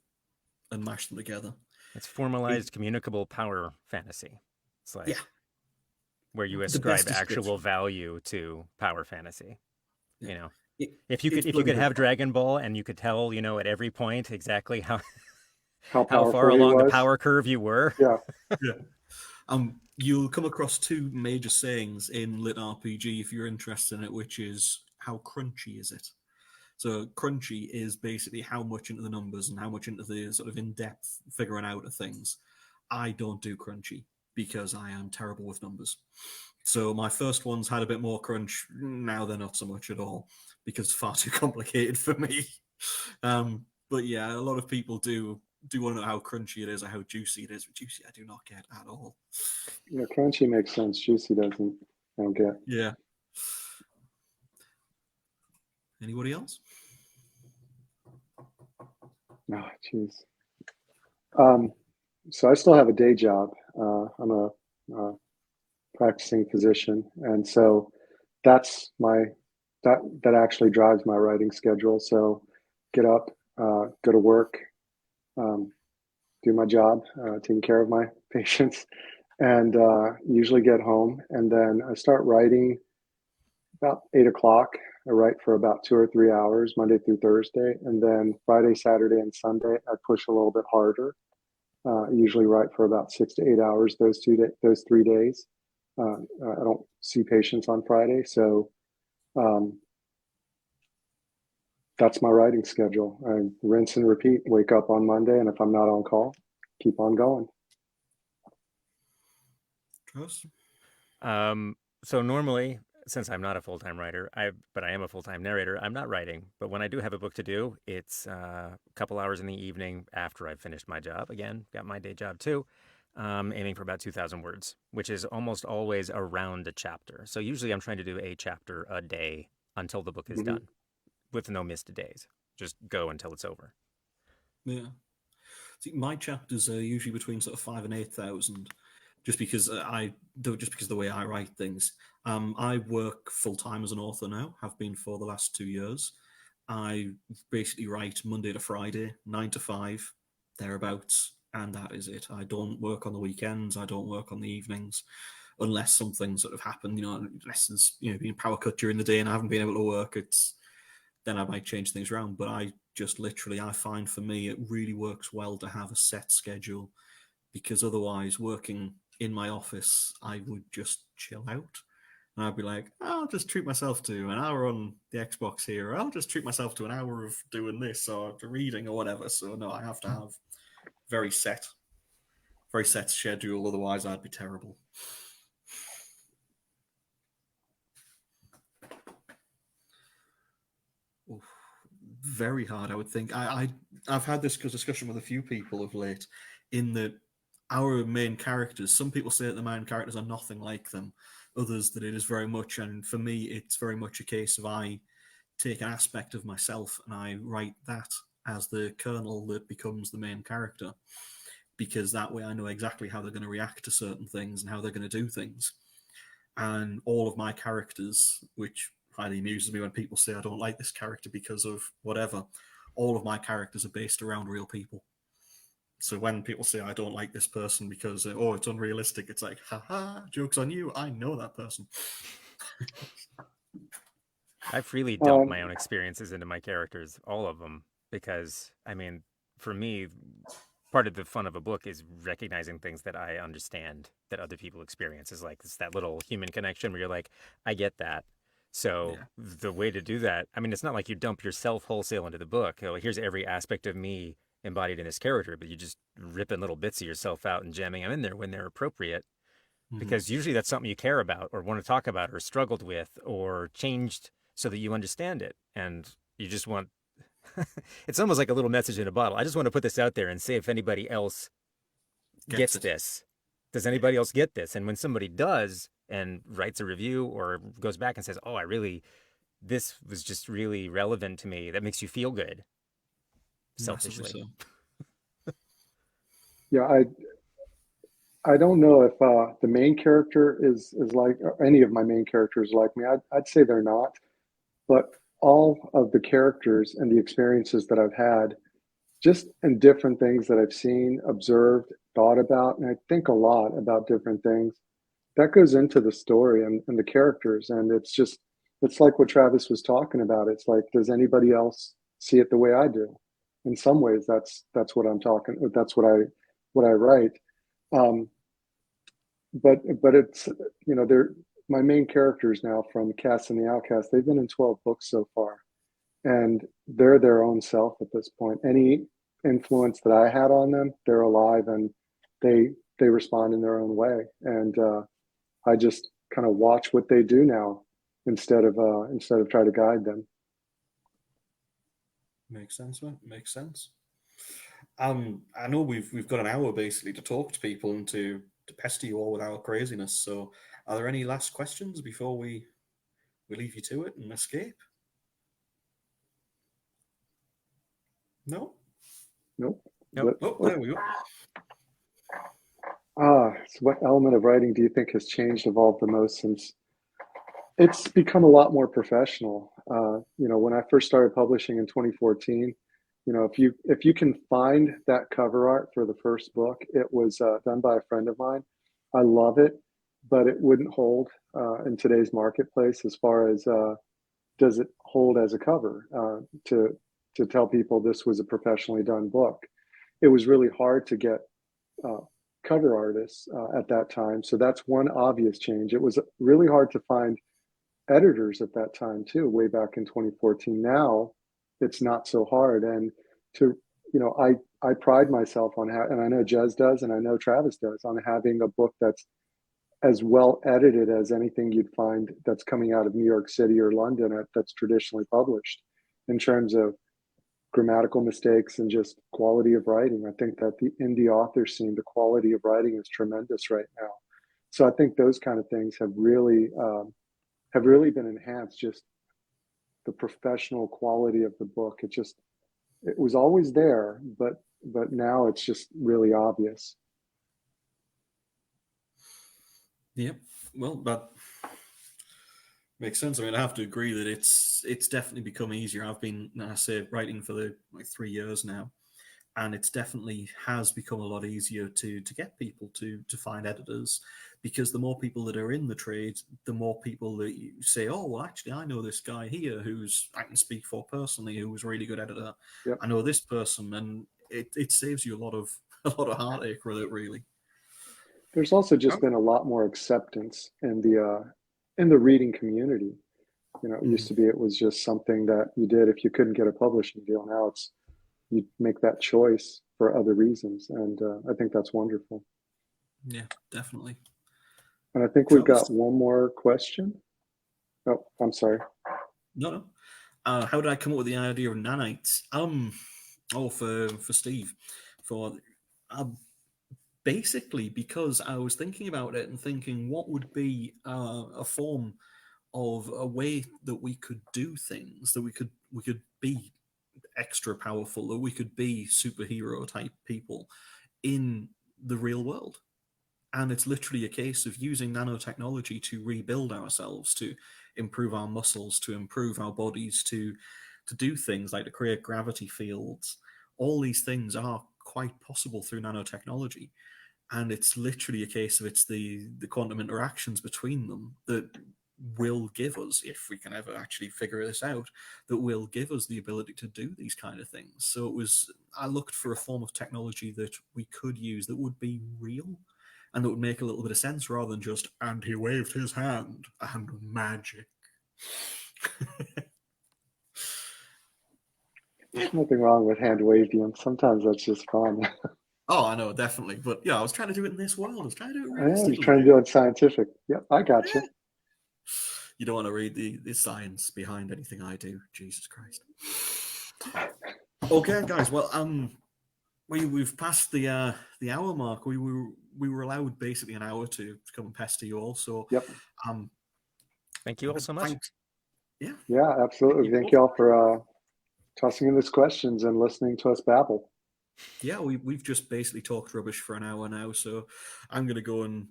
and mashed them together. It's formalized communicable power fantasy. It's like where you ascribe actual value to power fantasy. Yeah. If you could have Dragon Ball and you could tell, at every point exactly how far along the power curve you were. Yeah. You'll come across 2 major sayings in lit RPG if you're interested in it, which is how crunchy is it? So crunchy is basically how much into the numbers and how much into the sort of in-depth figuring out of things. I don't do crunchy because I am terrible with numbers. So my first ones had a bit more crunch. Now they're not so much at all because it's far too complicated for me. But yeah, a lot of people do want to know how crunchy it is or how juicy it is. But juicy, I do not get at all. Yeah, crunchy makes sense. Juicy doesn't. I don't get. Yeah. Anybody else? Oh, jeez. So I still have a day job. I'm a practicing physician, and so that's that actually drives my writing schedule. So get up, go to work, do my job, taking care of my patients, and usually get home, and then I start writing about 8 o'clock. I write for about 2 or 3 hours, Monday through Thursday, and then Friday, Saturday, and Sunday I push a little bit harder. I usually write for about 6 to 8 hours those 3 days. I don't see patients on Friday, so that's my writing schedule. I rinse and repeat, wake up on Monday, and if I'm not on call, keep on going. Trust? So normally, since I'm not a full-time writer, but I am a full-time narrator, I'm not writing. But when I do have a book to do, it's a couple hours in the evening after I've finished my job. Again, got my day job too. Aiming for about 2,000 words, which is almost always around a chapter. So usually I'm trying to do a chapter a day until the book is done, with no missed days. Just go until it's over. Yeah. See, my chapters are usually between sort of 5 and 8,000, just because of the way I write things. I work full time as an author now. Have been for the last 2 years. I basically write Monday to Friday, 9 to 5, thereabouts, and that is it. I don't work on the weekends. I don't work on the evenings, unless something sort of happened. Unless there's been power cut during the day and I haven't been able to work. Then I might change things around. But I find for me it really works well to have a set schedule, because otherwise, working in my office, I would just chill out. And I'd be like, I'll just treat myself to an hour on the Xbox here, or I'll just treat myself to an hour of doing this or reading or whatever. So no, I have to have very set schedule. Otherwise, I'd be terrible. Oof. Very hard, I would think. I've had this discussion with a few people of late, in that our main characters, some people say that the main characters are nothing like them, others that it is very much, and for me it's very much a case of I take an aspect of myself and I write that as the kernel that becomes the main character, because that way I know exactly how they're going to react to certain things and how they're going to do things. And all of my characters, which highly amuses me when people say I don't like this character because of whatever, all of my characters are based around real people. So when people say I don't like this person because it's unrealistic, it's like, haha, joke's on you. I know that person. I freely dump my own experiences into my characters, all of them, because for me, part of the fun of a book is recognizing things that I understand that other people experience. Is like it's that little human connection where you're like, I get that. So the way to do that, it's not like you dump yourself wholesale into the book. Here's every aspect of me embodied in this character, but you just ripping little bits of yourself out and jamming them in there when they're appropriate. Because usually that's something you care about or want to talk about or struggled with or changed so that you understand it. And you just want, it's almost like a little message in a bottle. I just want to put this out there and see if anybody else gets this. Does anybody else get this? And when somebody does and writes a review or goes back and says, this was just really relevant to me, that makes you feel good. Selfishly. So. Yeah, I don't know if the main character is like, or any of my main characters like me. I'd say they're not, but all of the characters and the experiences that I've had, just in different things that I've seen, observed, thought about, and I think a lot about different things, that goes into the story and the characters. And it's like what Travis was talking about. It's like, does anybody else see it the way I do? In some ways, that's what I'm talking. That's what I write. But it's, they're my main characters now from Cast and the Outcast. They've been in 12 books so far, and they're their own self at this point. Any influence that I had on them, they're alive and they respond in their own way. And I just kind of watch what they do now instead of try to guide them. Makes sense, man. Makes sense. I know we've got an hour basically to talk to people and to pester you all with our craziness. So, are there any last questions before we leave you to it and escape? No. Nope. Oh, there we go. So what element of writing do you think has changed, evolved the most since it's become a lot more professional? When I first started publishing in 2014, if you can find that cover art for the first book, it was done by a friend of mine. I love it, but it wouldn't hold in today's marketplace as far as does it hold as a cover to tell people this was a professionally done book. It was really hard to get cover artists at that time. So that's one obvious change. It was really hard to find editors at that time too, way back in 2014. Now it's not so hard. And to, I pride myself on and I know Jez does, and I know Travis does, on having a book that's as well edited as anything you'd find that's coming out of New York City or London that's traditionally published, in terms of grammatical mistakes and just quality of writing. I think that the indie author scene, the quality of writing is tremendous right now. So I think those kind of things have really been enhanced. Just the professional quality of the book. It was always there, but now it's just really obvious. Yep. Well, that makes sense. I mean, I have to agree that it's definitely become easier. I've been, I say, writing for the 3 years now, and it's definitely has become a lot easier to get people to find editors, because the more people that are in the trade, the more people that you say, oh, well, actually, I know this guy here who's I can speak for personally, who was a really good editor. Yep. I know this person, and it saves you a lot of heartache with it, really. There's also just been a lot more acceptance in the reading community. It used to be it was just something that you did if you couldn't get a publishing deal. Now it's you make that choice for other reasons, and I think that's wonderful. Yeah, definitely. And I think we've got one more question. Oh, I'm sorry. No. How did I come up with the idea of nanites? For Steve, basically because I was thinking about it and thinking what would be a form of a way that we could do things, that we could be extra powerful, that we could be superhero type people in the real world. And it's literally a case of using nanotechnology to rebuild ourselves, to improve our muscles, to improve our bodies, to do things like to create gravity fields. All these things are quite possible through nanotechnology. And it's literally a case of it's the quantum interactions between them that will give us, if we can ever actually figure this out, that will give us the ability to do these kind of things. So I looked for a form of technology that we could use that would be real and that would make a little bit of sense, rather than just, and he waved his hand and magic. There's nothing wrong with hand waving. Sometimes that's just fun. Oh, I know, definitely. But yeah, I was trying to do it in this world. I was trying to do it Yeah, realistically. you're trying to do it scientific. Yep, I got you. You don't want to read the science behind anything I do. Jesus Christ. Okay, guys. Well, we've passed the hour mark. We were allowed basically an hour to come and pester you all. So yep. Thank you all so much. Thanks. Yeah. Yeah, absolutely. Thank you all for tossing in those questions and listening to us babble. Yeah, we've just basically talked rubbish for an hour now, so I'm gonna go and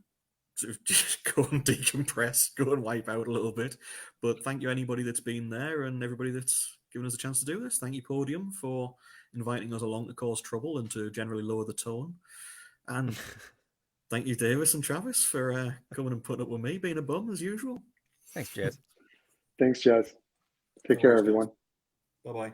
just go and decompress, go and wipe out a little bit. But thank you anybody that's been there and everybody that's given us a chance to do this. Thank you, Podium, for inviting us along to cause trouble and to generally lower the tone. And thank you, Davis and Travis, for coming and putting up with me being a bum as usual. Thanks, Jez. Thanks, Jez. Take care, everyone. Bye-bye.